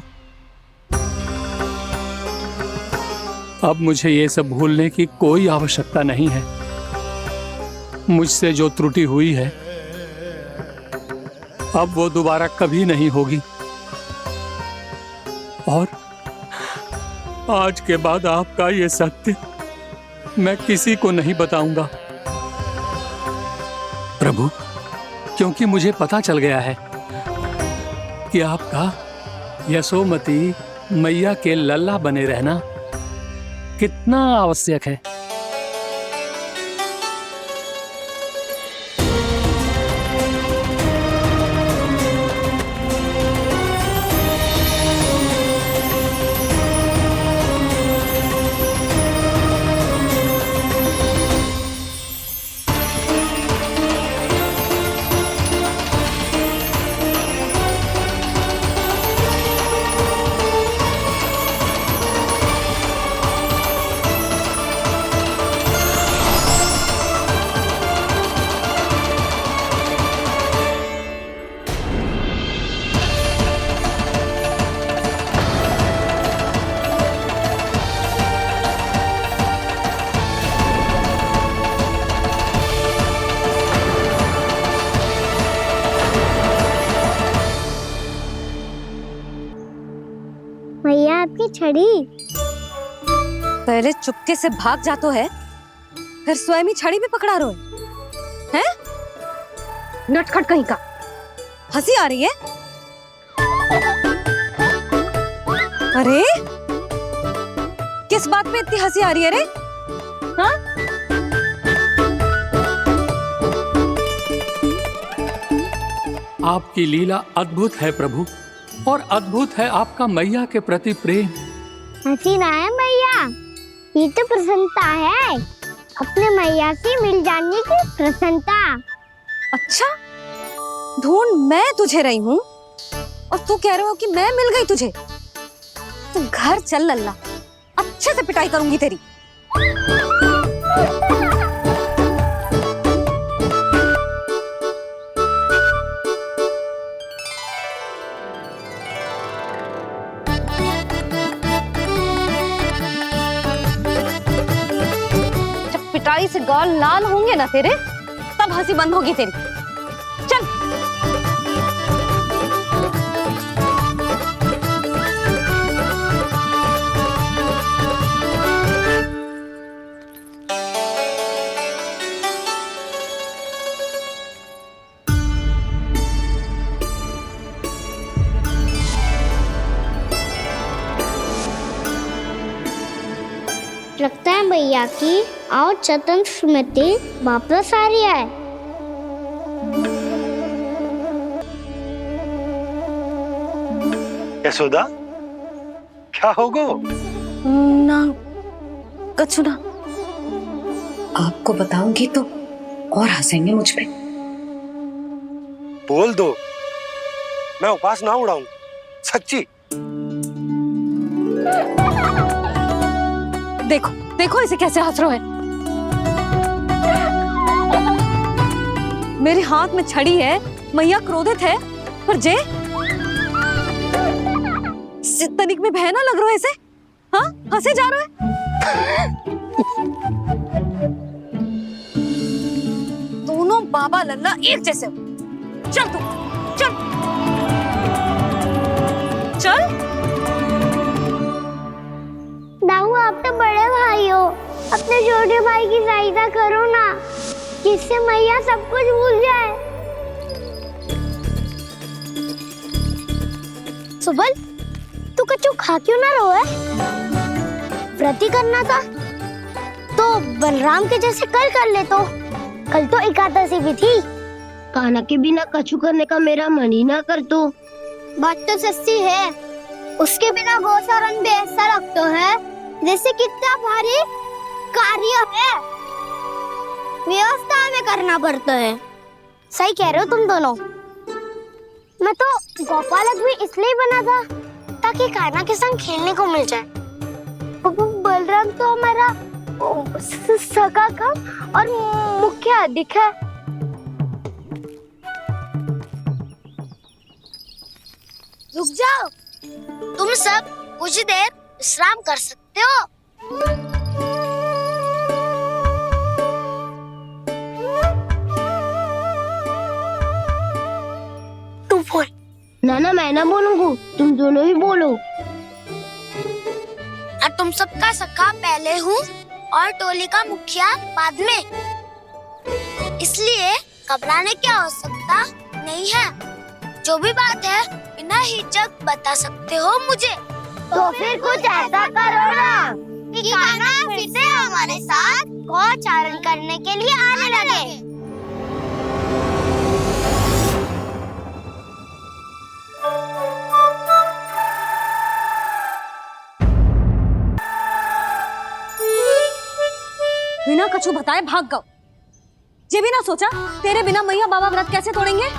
अब मुझे ये सब भूलने की कोई आवश्यकता नहीं है। मुझसे जो त्रुटि हुई है अब वो दोबारा कभी नहीं होगी, और आज के बाद आपका ये सत्य मैं किसी को नहीं बताऊंगा प्रभु, क्योंकि मुझे पता चल गया है कि आपका यशोमती मैया के लल्ला बने रहना कितना आवश्यक है। मैया आपकी छड़ी। पहले चुपके से भाग जा तो है, फिर स्वयं ही छड़ी भी पकड़ा रहे हैं? नटखट कहीं का। हंसी आ रही है? अरे किस बात पे इतनी हंसी आ रही है रे? हाँ? आपकी लीला अद्भुत है प्रभु, और अद्भुत है आपका मैया के प्रति प्रेम। हंसी ना है मैया, ये तो प्रसन्नता है, अपने मैया से मिल जाने की प्रसन्नता। अच्छा, ढूंढ मैं तुझे रही हूँ और तू कह रहे हो कि मैं मिल गई तुझे? तू घर चल लल्ला, अच्छे से पिटाई करूंगी तेरी। पिटाई से गाल लाल होंगे ना तेरे, तब हंसी बंद होगी तेरी। चल। लगता है भैया की और चतन स्मृति वापस आ रही है। यशोदा, क्या होगा? ना कछु ना, आपको बताऊंगी तो और हंसेंगे मुझ पे। बोल दो, मैं उपवास ना उड़ाऊं, सच्ची। देखो देखो इसे कैसे हंस रहे हैं। मेरे हाथ में छड़ी है, मैया क्रोधित है, पर जे तनिक में भय ना लग रहा है ऐसे? हाँ, हंसे जा रहे हैं। दोनों बाबा लल्ला एक जैसे हो। चल तू, चल चल। दाऊ, आप तो बड़े भाई हो, अपने छोटे भाई की सहायता करो ना, जिससे मैया सब कुछ भूल जाए। सुबल, तू कच्चू खा क्यों ना रहो है? व्रत ही करना था तो बलराम के जैसे कल कर ले। तो कल तो एकादशी भी थी। कान्हा के बिना कछु करने का मेरा मन ही ना कर। तो बात तो सच्ची है, उसके बिना गोचारण भी ऐसा लगता है जैसे कितना भारी कार्य है, व्यवस्था में करना पड़ता है। सही कह रहे हो तुम दोनों। मैं तो गोपालक भी इसलिए बना था ताकि कान्हा के संग खेलने को मिल जाए। बलराम तो हमारा सगा कम और मुख्य अधिक है। रुक जाओ, तुम सब कुछ देर विश्राम कर सकते हो। तू बोल। ना मैं ना बोलूंगी, तुम दोनों ही बोलो। और तुम सबका सखा पहले हूँ और टोली का मुखिया बाद में, इसलिए घबराने की आवश्यकता नहीं है। जो भी बात है बिना हिचक बता सकते हो मुझे। तो फिर कुछ ऐसा करो ना कि कान्हा फिर से हमारे साथ गोचारण करने के लिए आने लगे। बिना कछु बताए भाग गओ। ये भी ना सोचा तेरे बिना मैया बाबा व्रत कैसे तोड़ेंगे?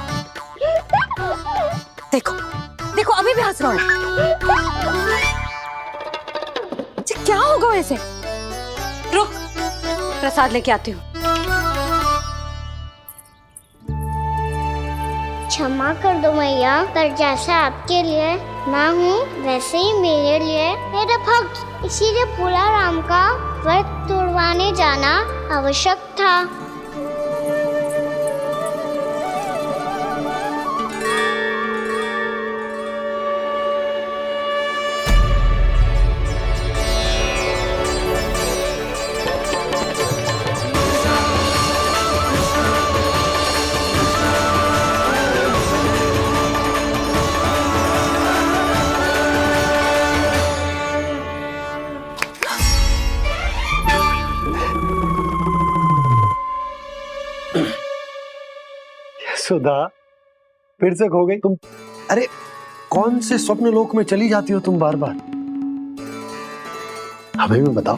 देखो देखो अभी भी हंस रहा है। क्या होगा वैसे? रुक, प्रसाद लेके आती हूँ। क्षमा कर दो मैया, पर जैसा आपके लिए मैं हूँ वैसे ही मेरे लिए मेरा भक्त, इसीलिए भोला राम का व्रत तोड़वाने जाना आवश्यक था। सुधा, फिर से खो गई तुम। अरे कौन से स्वप्न लोक में चली जाती हो तुम बार बार? हमें भी बताओ।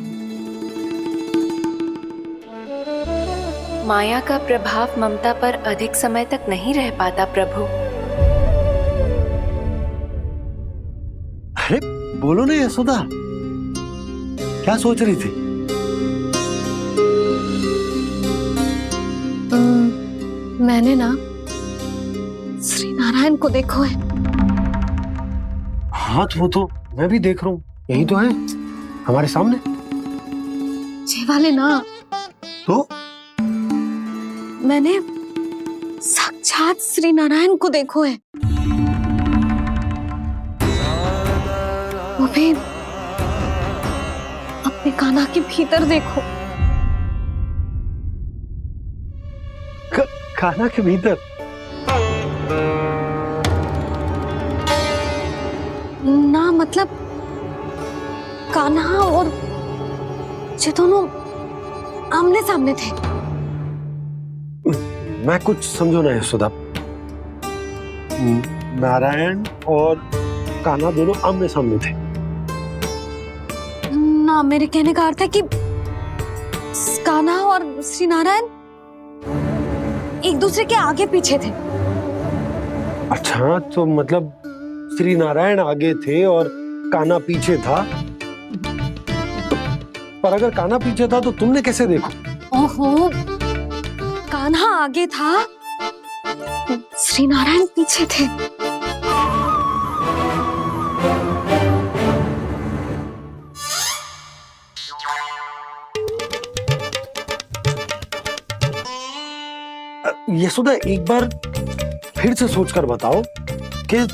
माया का प्रभाव ममता पर अधिक समय तक नहीं रह पाता प्रभु। अरे बोलो ना यशोदा, क्या सोच रही थी? मैंने ना श्री नारायण को देखो है। हाँ वो तो मैं भी देख रहा हूँ, यही तो है हमारे सामने। ये वाले ना, तो मैंने साक्षात श्री नारायण को देखो है, वो भी अपने कान्हा के भीतर देखो। कान्हा के भीतर? ना मतलब कान्हा और ये दोनों आमने सामने थे। मैं कुछ समझो ना यशोदा। नारायण और कान्हा दोनों आमने सामने थे? ना, मेरे कहने का अर्थ है कि कान्हा और श्री नारायण एक दूसरे के आगे पीछे थे। अच्छा, तो मतलब श्री नारायण आगे थे और कान्हा पीछे था, पर अगर कान्हा पीछे था तो तुमने कैसे देखा? ओहो, कान्हा आगे था, श्री नारायण पीछे थे। यशोदा, एक बार फिर से सोचकर बताओ कि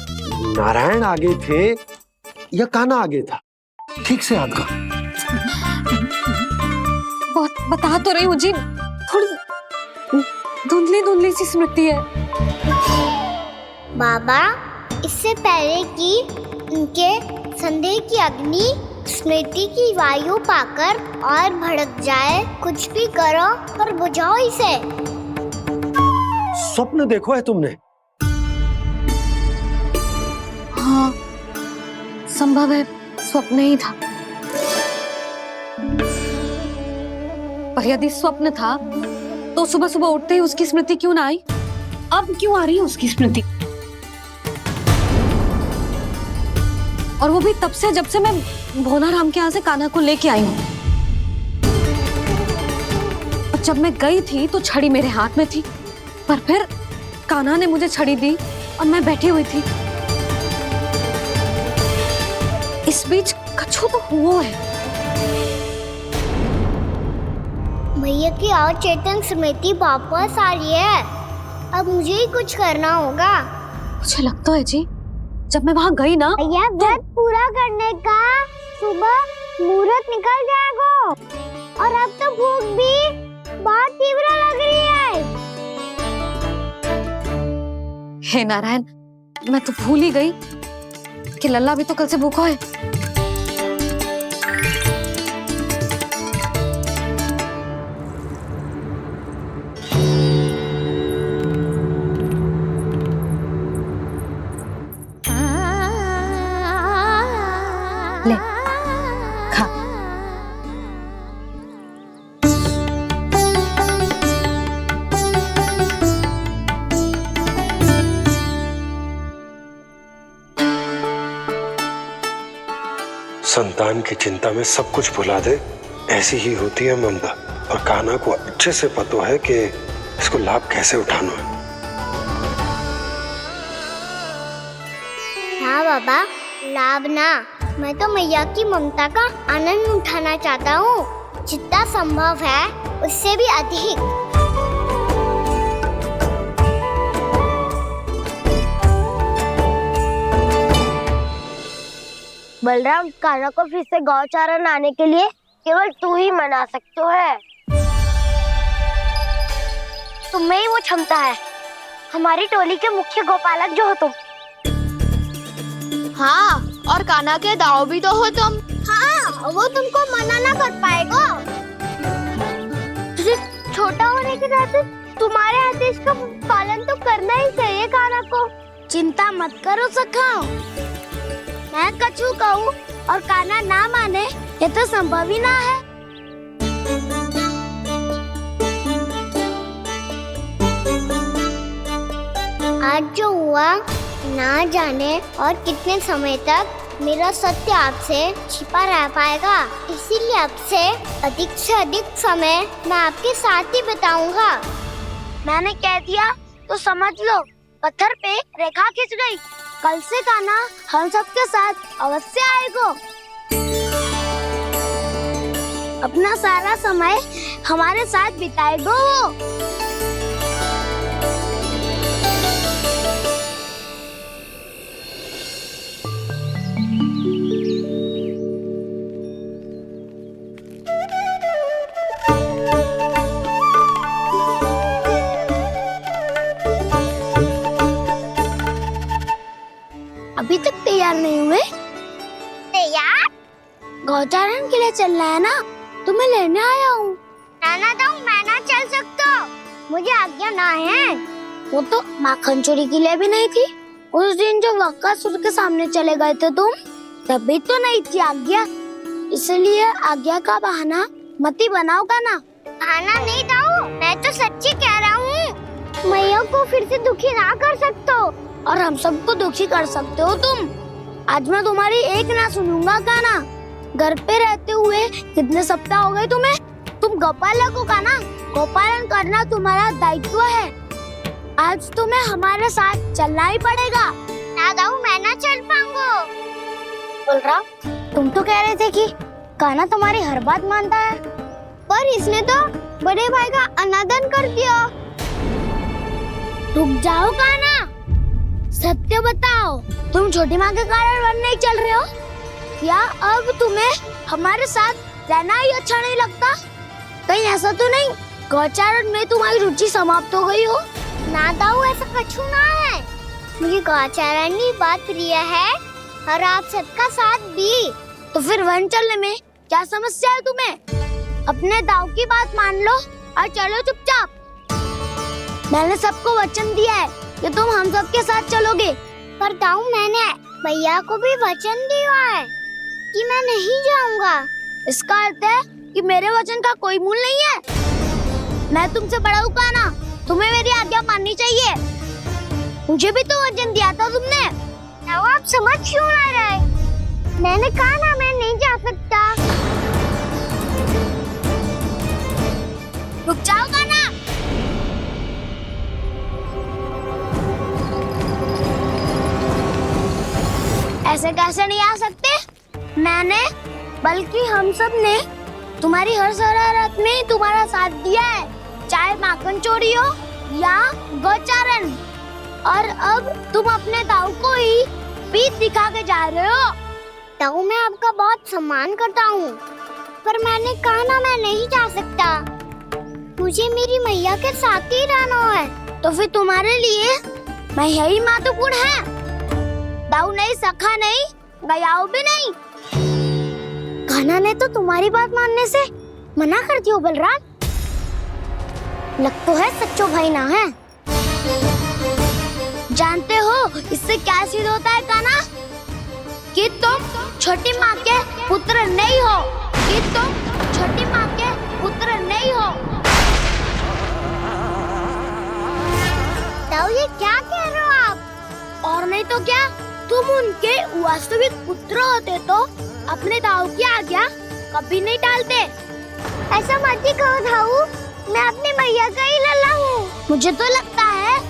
नारायण आगे थे या कान्हा आगे था? ठीक से याद करो। बता तो रही हूँ जी, थोड़ी धुंधली धुंधली सी स्मृति है। बाबा, इससे पहले कि उनके संदेह की अग्नि स्मृति की वायु पाकर और भड़क जाए, कुछ भी करो पर बुझाओ इसे। स्वप्न देखो है तुमने? हाँ, संभव है स्वप्न ही था। पर यदि स्वप्न था तो सुबह सुबह उठते ही उसकी स्मृति क्यों ना आई? अब क्यों आ रही है उसकी स्मृति? और वो भी तब से जब से मैं भोनाराम के यहाँ से कान्हा को लेके आई हूँ। और जब मैं गई थी तो छड़ी मेरे हाथ में थी, पर फिर कान्हा ने मुझे छड़ी दी और मैं बैठी हुई थी। इस बीच कछु तो हुआ है। भैया की अचेतन स्मृति वापस आ रही है। अब मुझे ही कुछ करना होगा। मुझे लगता है जी, जब मैं वहाँ गई ना, भैया व्रत पूरा करने का सुबह मुहूर्त निकल जाएगा और अब तो भूख भी बहुत तीव्र लग रही है। हे नारायण, मैं तो भूल ही गई कि लल्ला भी तो कल से भूखा है। ले, खा। संतान की चिंता में सब कुछ भुला दे, ऐसी ही होती है ममता। और कान्हा को अच्छे से पता है कि इसको लाभ कैसे उठाना है। हाँ बाबा, लाभ ना, मैं तो मैया की ममता का आनंद उठाना चाहता हूँ, जितना संभव है उससे भी अधिक। बलराम, कान्हा को फिर से गौचारण आने के लिए केवल तू ही मना सकते है। तुम्हें ही वो क्षमता है, हमारी टोली के मुख्य गोपालक जो हो तुम। हाँ, और कान्हा के दाव भी तो हो तुम। हाँ, वो तुमको मना ना कर पाएगा। तुझे छोटा होने के नाते तुम्हारे आदेश का पालन तो करना ही चाहिए कान्हा को। चिंता मत करो सखा, मैं कछु कहूँ और कान्हा ना माने, ये तो संभव ही ना है। आज जो हुआ ना जाने और कितने समय तक मेरा सत्य आपसे छिपा रह पाएगा, इसीलिए आपसे अधिक से अधिक समय मैं आपके साथ ही बिताऊंगा। मैंने कह दिया तो समझ लो, पत्थर पे रेखा खींच गई। कल से कान्हा हम सबके साथ अवश्य आएगा। अपना सारा समय हमारे साथ बिताएगा वो। अभी तक तैयार नहीं हुए? तैयार? गौचारण के लिए चलना है ना, तुम्हें लेने आया हूँ। नाना तो मैं ना चल सकता, मुझे आज्ञा ना है। वो तो माखन चोरी के लिए भी नहीं थी। उस दिन जो वक्कासुर के सामने चले गए थे तुम, तभी तो नहीं थी आज्ञा। इसलिए आज्ञा का बहाना मत ही बनाओगा ना। बहाना नहीं दाऊ, मैं तो सच्ची कह रहा हूँ। मैया को फिर से दुखी ना कर सकते हो और हम सबको दुखी कर सकते हो तुम। आज मैं तुम्हारी एक ना सुनूंगा कान्हा। घर पे रहते हुए कितने सप्ताह हो गए तुम्हें? तुम गोपालक हो का ना? गोपालन करना तुम्हारा दायित्व है। आज तुम्हें हमारे साथ चलना ही पड़ेगा। ना दाऊ, मैं ना चल पाऊंगा। बोल रहा, तुम तो कह रहे थे कि कान्हा तुम्हारी हर बात मानता है, पर इसने तो बड़े भाई का अनादर कर दिया। रुक जाओ कान्हा, सत्य बताओ, तुम छोटी माँ के कारण वन नहीं चल रहे हो? क्या अब तुम्हें हमारे साथ रहना ही अच्छा नहीं लगता? कहीं ऐसा तो नहीं गौचारण में तुम्हारी रुचि समाप्त हो गई हो? ना दाऊ, ऐसा कछु ना है। मुझे गौचारण की बात प्रिय है और आप सबका साथ भी। तो फिर वन चलने में क्या समस्या है तुम्हें? अपने दाऊ की बात मान लो और चलो चुपचाप। मैंने सबको वचन दिया है कि तुम हम सबके साथ चलोगे। पर दाऊ, मैंने भैया को भी वचन दिया है कि मैं नहीं जाऊंगा। इसका अर्थ है कि मेरे वचन का कोई मूल नहीं है। मैं तुमसे बड़ा हूँ कान्हा, तुम्हें मेरी आज्ञा माननी चाहिए। मुझे भी तो वचन दिया था तुमने। दाऊ, आप समझ क्यों आ रहे? मैंने कहा ना, मैं नहीं जा सकता। रुक जाओ कान्हा। ऐसे कैसे नहीं आ सकते? मैंने बल्कि हम सब ने तुम्हारी हर शरारत में तुम्हारा साथ दिया है, चाहे माखन चोरी हो या गोचारण। और अब तुम अपने दाऊ को ही पीठ दिखा के जा रहे हो। दाऊ, मैं आपका बहुत सम्मान करता हूँ, पर मैंने कहा ना, मैं नहीं जा सकता। मुझे मेरी मैया के साथ ही रहना है। तो फिर तुम्हारे लिए मैं यही महत्वपूर्ण है। दाऊ नहीं, सखा नहीं, गयाऊ भी नहीं। कान्हा ने तो तुम्हारी बात मानने से मना कर दिया बलराम। लग तो है सच्चो भाई ना है। जानते हो इससे क्या सिद्ध होता है कान्हा? कि तुम छोटी माँ के पुत्र नहीं हो, कि तुम छोटी माँ के पुत्र नहीं हो। दाऊ, ये क्या कह रहे हो आप? और नहीं तो क्या, तुम उनके वास्तविक पुत्र होते तो अपने दाऊ की आज्ञा कभी नहीं टालते। ऐसा मत ही कहो दाऊ, मैं अपनी मैया का ही लल्ला हूँ। मुझे तो लगता है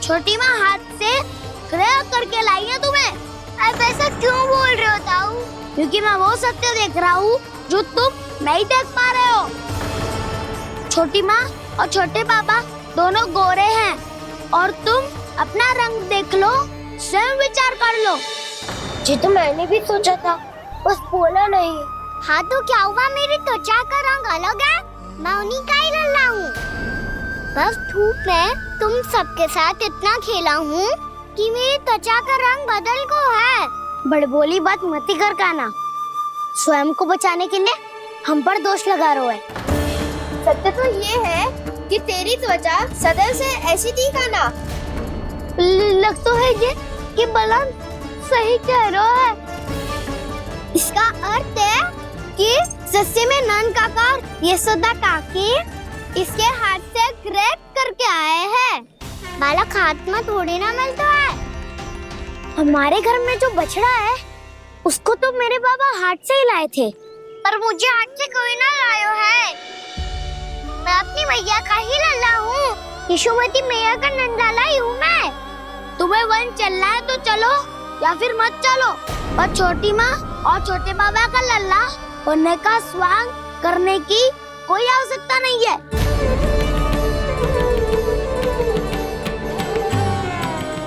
छोटी माँ हाथ से ग्रह करके लाई है तुम्हें। अब ऐसा क्यों बोल रहे हो दाऊ? क्योंकि मैं वो सत्य देख रहा हूँ जो तुम नहीं देख पा रहे हो। छोटी माँ और छोटे पापा दोनों गोरे हैं और तुम अपना रंग देख लो, स्वयं विचार कर लो। जी तो मैंने भी सोचा था, बस बोला नहीं। हाँ तो क्या हुआ, मेरी त्वचा का रंग अलग है, मैं उन्हीं का ही लल्ला हूँ। बस धूप में तुम सबके साथ इतना खेला हूँ कि मेरी त्वचा का रंग बदल को है। बड़बोली बात मत कर कान्हा, स्वयं को बचाने के लिए हम पर दोष लगा रहे है। सत्य तो ये है कि तेरी त्वचा सदैव से ऐसी थी कान्हा। लग तो है ये कि बलराम सही कह रहा है। इसका अर्थ है कि सस्य में नन काका यशोदा काकी इसके हाथ से ग्रेप करके आए हैं। बालक हाथ में थोड़ी ना मिलता है। हमारे घर में जो बछड़ा है उसको तो मेरे बाबा हाथ से ही लाए थे, पर मुझे हाथ से कोई ना लायो है। मैं अपनी मैया का ही लल्ला हूँ, यशोमती मैया का नंदलाला ही हूँ मैं। तुम्हें वन चलना है तो चलो या फिर मत चलो, और छोटी माँ और छोटे बाबा का लल्ला होने का स्वांग करने की कोई आवश्यकता नहीं है।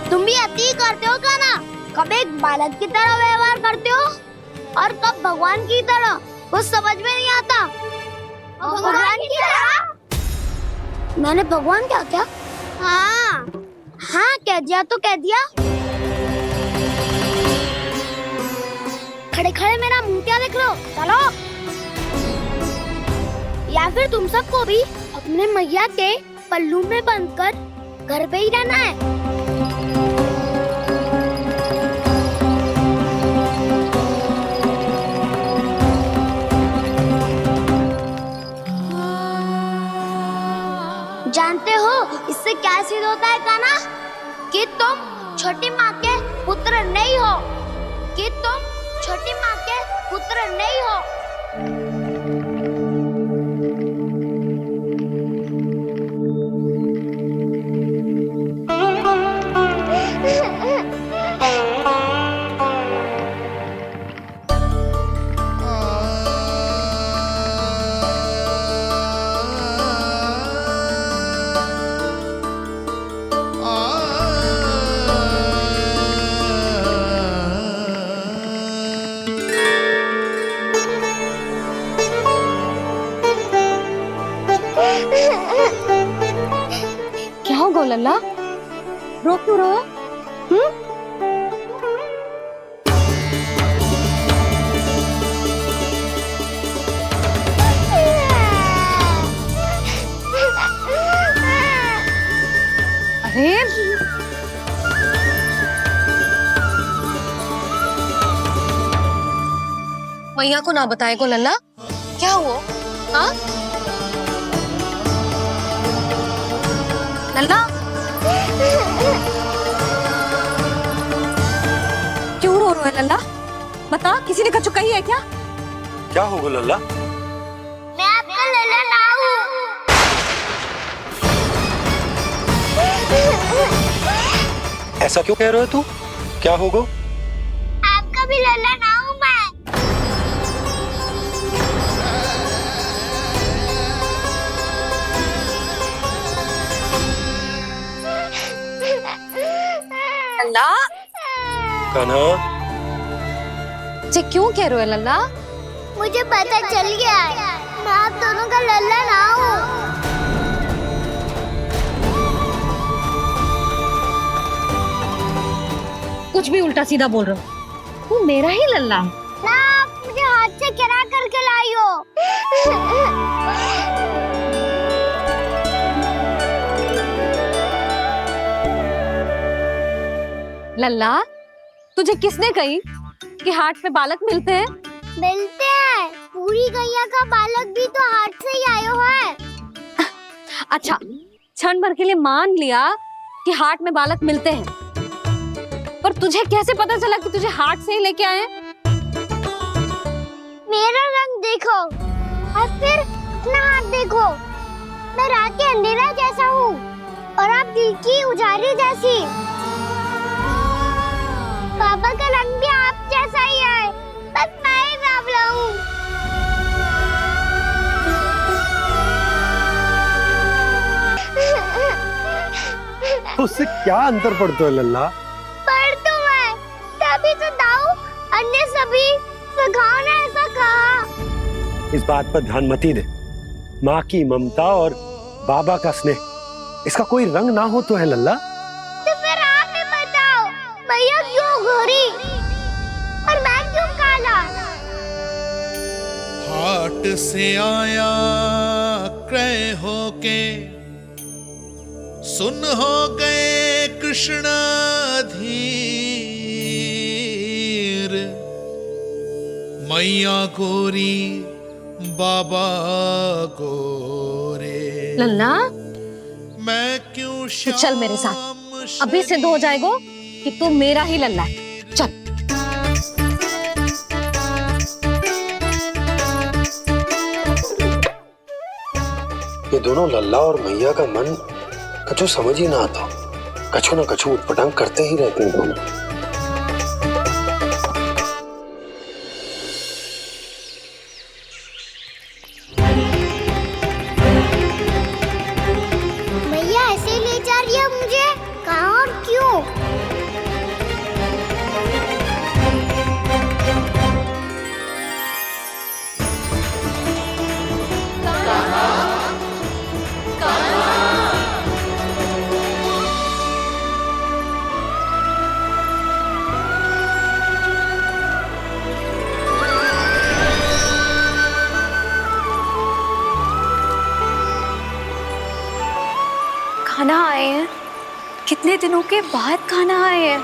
तुम भी अति करते हो कान्हा, कब एक बालक की तरह व्यवहार करते हो और कब भगवान की तरह, कुछ समझ में नहीं आता। भगवान की तरह? मैंने भगवान क्या क्या? हाँ हाँ कह दिया तो कह दिया। खड़े खड़े मेरा मुंह क्या देख लो, चलो। या फिर तुम सबको भी अपने मैया के पल्लू में बंधकर घर पे ही रहना है। जानते हो इससे क्या सिद्ध होता है कान्हा? कि तुम छोटी माँ के पुत्र नहीं हो, कि तुम छोटी माँ के पुत्र नहीं हो। क्या हो गो लल्ला, रो क्यों रहो? अरे मैया को ना बताए को लल्ला, क्या हुआ? हाँ लल्ला, क्यों रो रहे हो लल्ला? बता, किसी ने कछु कही है क्या? क्या होगा लल्ला? मैं आपका लल्ला ना हूँ। ऐसा क्यों कह रहे हो तू? क्या होगा? आपका भी लल्ला ना हूँ मैं। लल्ला, कान्हा, जे क्यों कह रहे हो लल्ला? मुझे पता चल गया है, मैं आप दोनों का लल्ला ना हूँ। कुछ भी उल्टा सीधा बोल रहे हो, तू मेरा ही लल्ला है। ना, आप मुझे हाथ से गिरा करके लाई हो। लल्ला, तुझे किसने कही कि हाट में बालक मिलते हैं? मिलते हैं, पूरी गैया का बालक भी तो हाट से ही आयो है। अच्छा, क्षण भर के लिए मान लिया कि हाट में बालक मिलते हैं, पर तुझे कैसे पता चला कि तुझे हाट से ही लेके आए? मेरा रंग देखो और फिर अपना हाथ देखो। मैं रात के अंधेरा जैसा हूँ और आप दिल की उजाली जैसी। पापा का रंग भी आप जैसा ही है, बस मैं ही बावला हूँ। उससे क्या अंतर पड़ता है लल्ला? पर तो मैं तभी तो दाऊ अन्य सभी सखाओ ने ऐसा कहा। इस बात पर ध्यान मत ही दे। माँ की ममता और बाबा का स्नेह, इसका कोई रंग ना हो तो है लल्ला। तो फिर आप ही बताओ, मैया क्यों गोरी और मैं क्यों काला? हाट से आया क्रय होके, सुन हो गए कृष्ण धीर। मैया गोरी बाबा गोरे। लल्ला, मैं क्यों तू चल मेरे साथ, अभी सिद्ध हो जाएगा कि तू मेरा ही लल्ला है। चल। ये दोनों लल्ला और मैया का मन कछु समझ ही ना आता, कछु ना कछु उटपटांग करते ही रहते हैं दोनों। मैया ऐसे ले जा रही है मुझे, कहाँ और क्यों? खाना आए हैं, कितने दिनों के बाद खाना आए हैं।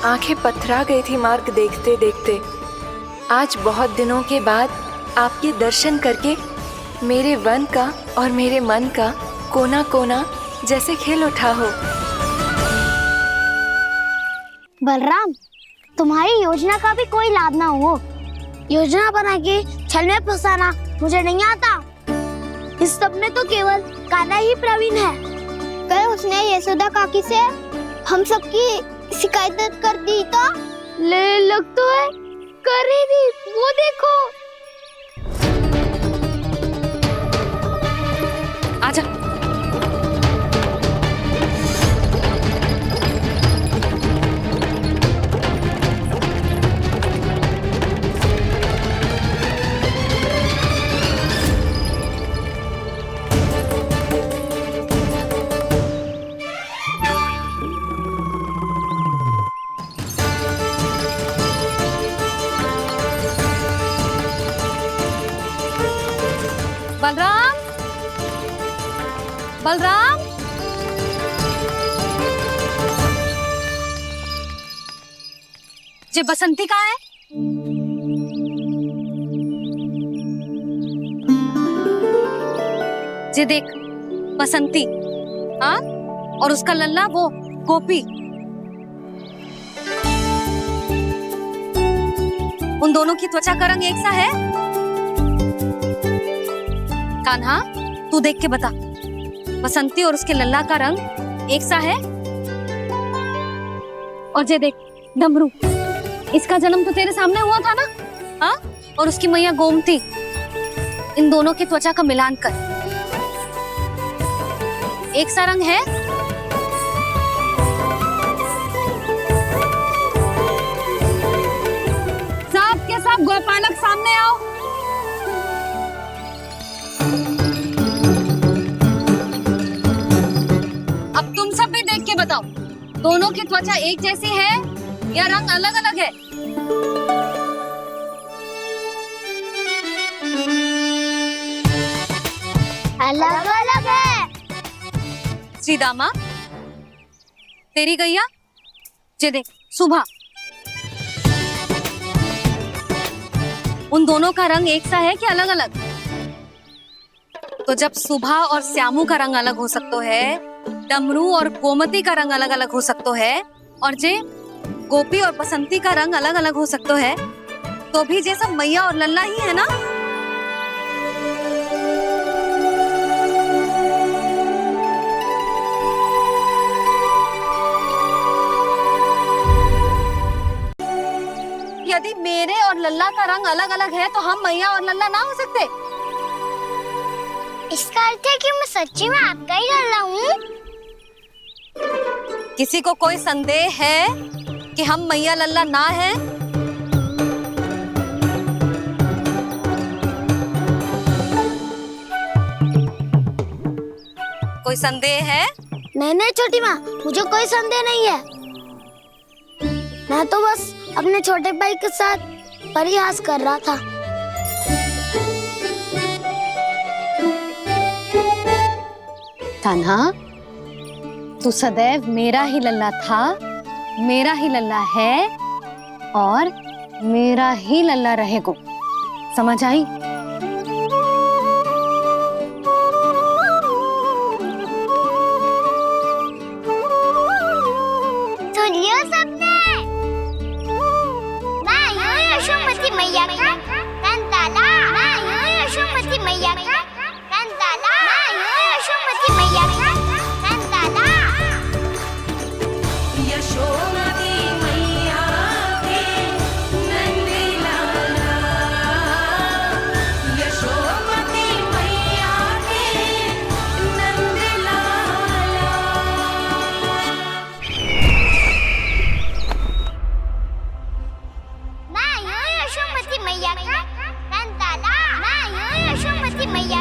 आंखें पथरा गई थी मार्ग देखते देखते। आज बहुत दिनों के बाद आपके दर्शन करके मेरे वन का और मेरे मन का कोना कोना जैसे खिल उठा हो। बलराम, तुम्हारी योजना का भी कोई लाभ ना हो। योजना बना के छल में फंसाना मुझे नहीं आता। इस सब में तो केवल कान्हा ही प्रवीण है। कल उसने यशोदा काकी से हम सबकी शिकायत कर दी तो लग तो है कर ही दी। वो देखो। आजा। बलराम, बलराम, जे बसंती कहाँ है? जे देख बसंती, हाँ, और उसका लल्ला वो गोपी। उन दोनों की त्वचा का रंग एक सा है? कान्हा, तू देख के बता, बसंती और उसके लल्ला का रंग एक सा है? और जे देख डमरू, इसका जन्म तो तेरे सामने हुआ था ना? हाँ, और उसकी मैया गोमती। इन दोनों की त्वचा का मिलान कर, एक सा रंग है? सब के सब गोपालक सामने आओ। अब तुम सब भी देख के बताओ, दोनों की त्वचा एक जैसी है या रंग अलग अलग है? अलग अलग है। श्रीदामा, तेरी गैया, जे देख सुभा, उन दोनों का रंग एक सा है कि अलग अलग? तो जब सुभा और श्यामू का रंग अलग हो सकता है, डमरू और गोमती का रंग अलग अलग हो सकता है, और जे गोपी और बसंती का रंग अलग अलग हो सकता है, तो भी जे सब मैया और लल्ला ही है ना? यदि मेरे और लल्ला का रंग अलग अलग है तो हम मैया और लल्ला ना हो सकते? इसका अर्थ है कि मैं सच्ची में आपका ही लल्ला हूँ? किसी को कोई संदेह है कि हम मैया लल्ला ना है? कोई संदेह है? नहीं छोटी माँ, मुझे कोई संदेह नहीं है। मैं तो बस अपने छोटे भाई के साथ परिहास कर रहा था। कान्हा, तू सदैव मेरा ही लल्ला था, मेरा ही लल्ला है और मेरा ही लल्ला रहेगा। समझ आई? सुन लियो सबने, मैं हूँ यशोमती मैया का कंताला। मैं हूँ यशोमती मैया का कंताला। मैं हूँ यशोमती मैया का कंताला। यशोमती मैया के नंदी लाला, यशोमती मैया के नंदी लाला। मैं हूँ यशोमती मैया का कंताला। मैं हूँ यशोमती मैया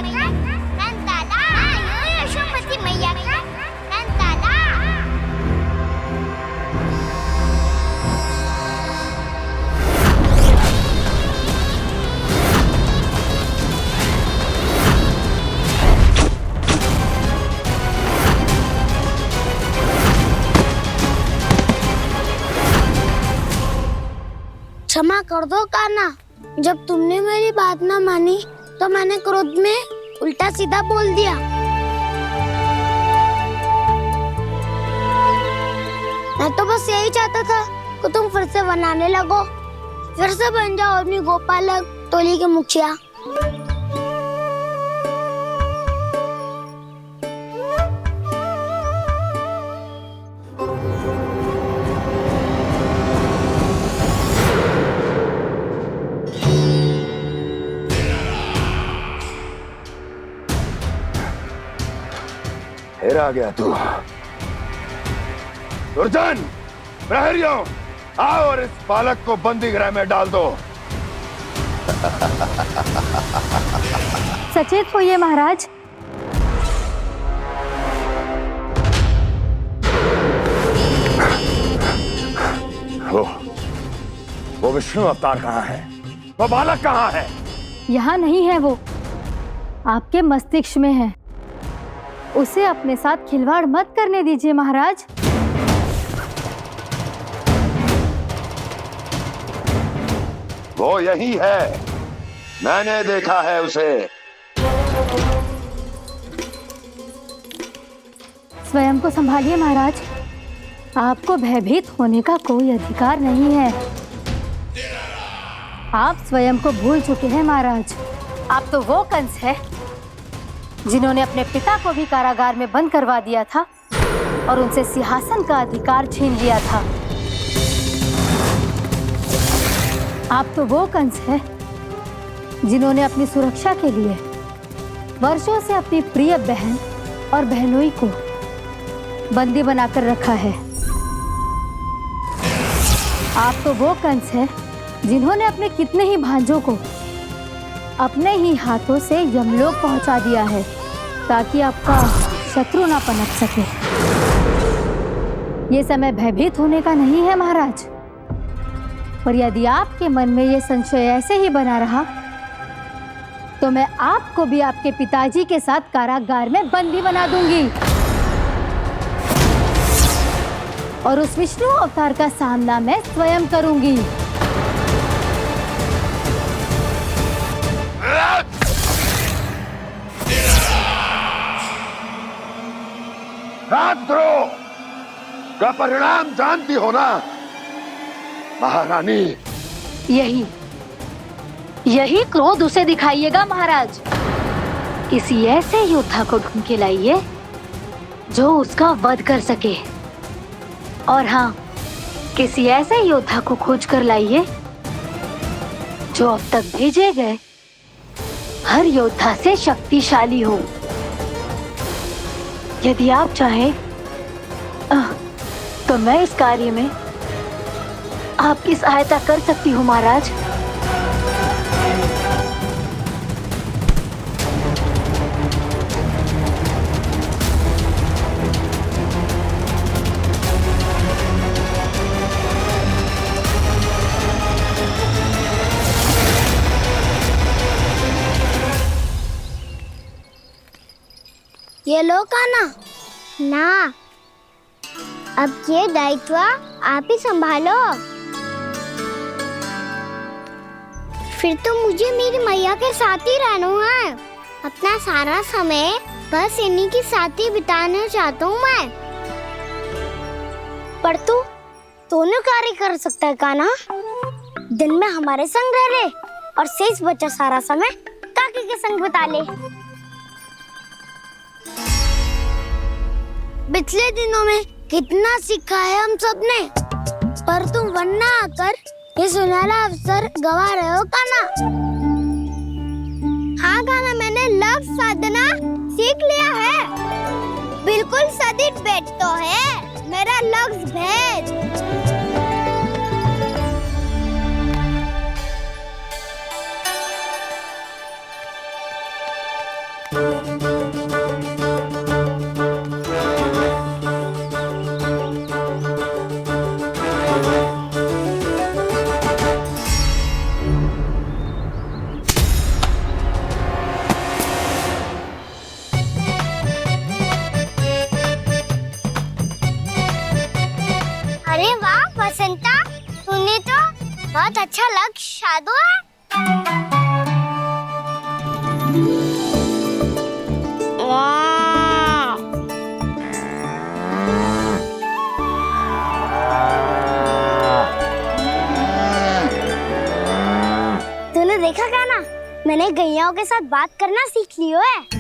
क्षमा कर दो कान्हा। जब तुमने मेरी बात ना मानी तो मैंने क्रोध में उल्टा सीधा बोल दिया। मैं तो बस यही चाहता था कि तुम फिर से बनाने लगो, फिर से बन जाओ अपनी गोपालक टोली के मुखिया। फिर आ गया तू। दुर्जन, प्रहरियों, आओ और इस बालक को बंदी गृह में डाल दो। सचेत होइए महाराज। वो विष्णु अवतार कहाँ है? वो बालक कहाँ है? यहाँ नहीं है वो, आपके मस्तिष्क में है। उसे अपने साथ खिलवाड़ मत करने दीजिए महाराज। वो यही है, मैंने देखा है उसे। स्वयं को संभालिए महाराज, आपको भयभीत होने का कोई अधिकार नहीं है। आप स्वयं को भूल चुके हैं महाराज। आप तो वो कंस है जिन्होंने अपने पिता को भी कारागार में बंद करवा दिया था और उनसे सिंहासन का अधिकार छीन लिया था। आप तो वो कंस है जिन्होंने अपनी सुरक्षा के लिए वर्षों से अपनी प्रिय बहन और बहनोई को बंदी बनाकर रखा है। आप तो वो कंस है जिन्होंने अपने कितने ही भांजों को अपने ही हाथों से यमलोक पहुंचा दिया है ताकि आपका शत्रु ना पनप सके। ये समय भयभीत होने का नहीं है महाराज, पर यदि आपके मन में ये संशय ऐसे ही बना रहा तो मैं आपको भी आपके पिताजी के साथ कारागार में बंदी बना दूंगी और उस विष्णु अवतार का सामना मैं स्वयं करूंगी। राजद्रोह का परिणाम जानती हो ना महारानी? यही क्रोध उसे दिखाइएगा महाराज। किसी ऐसे योद्धा को ढूंढ के लाइए जो उसका वध कर सके, और हाँ, किसी ऐसे योद्धा को खोज कर लाइए जो अब तक भेजे गए हर योद्धा से शक्तिशाली हो। यदि आप चाहें तो मैं इस कार्य में आपकी सहायता कर सकती हूँ महाराज। ये लो कान्हा। ना, अब ये दायित्व आप ही संभालो। फिर तो मुझे मेरी मैया के साथ ही रहना है। अपना सारा समय बस इन्हीं के साथ ही बिताना चाहता हूँ मैं। पर तू दोनों कार्य कर सकता है कान्हा। दिन में हमारे संग रह ले और शेष बचा सारा समय काकी के संग बिता ले। पिछले दिनों में कितना सीखा है हम सबने, पर तुम वरना आकर ये सुनहरा अवसर गवा रहे हो कान्हा। हाँ कान्हा, मैंने लक्ष्य साधना सीख लिया है। बिल्कुल सदित भेद तो है मेरा लक्ष्य भेद। बहुत अच्छा लग शादो है। तूने देखा कान्हा, मैंने गैयाओं के साथ बात करना सीख लियो है।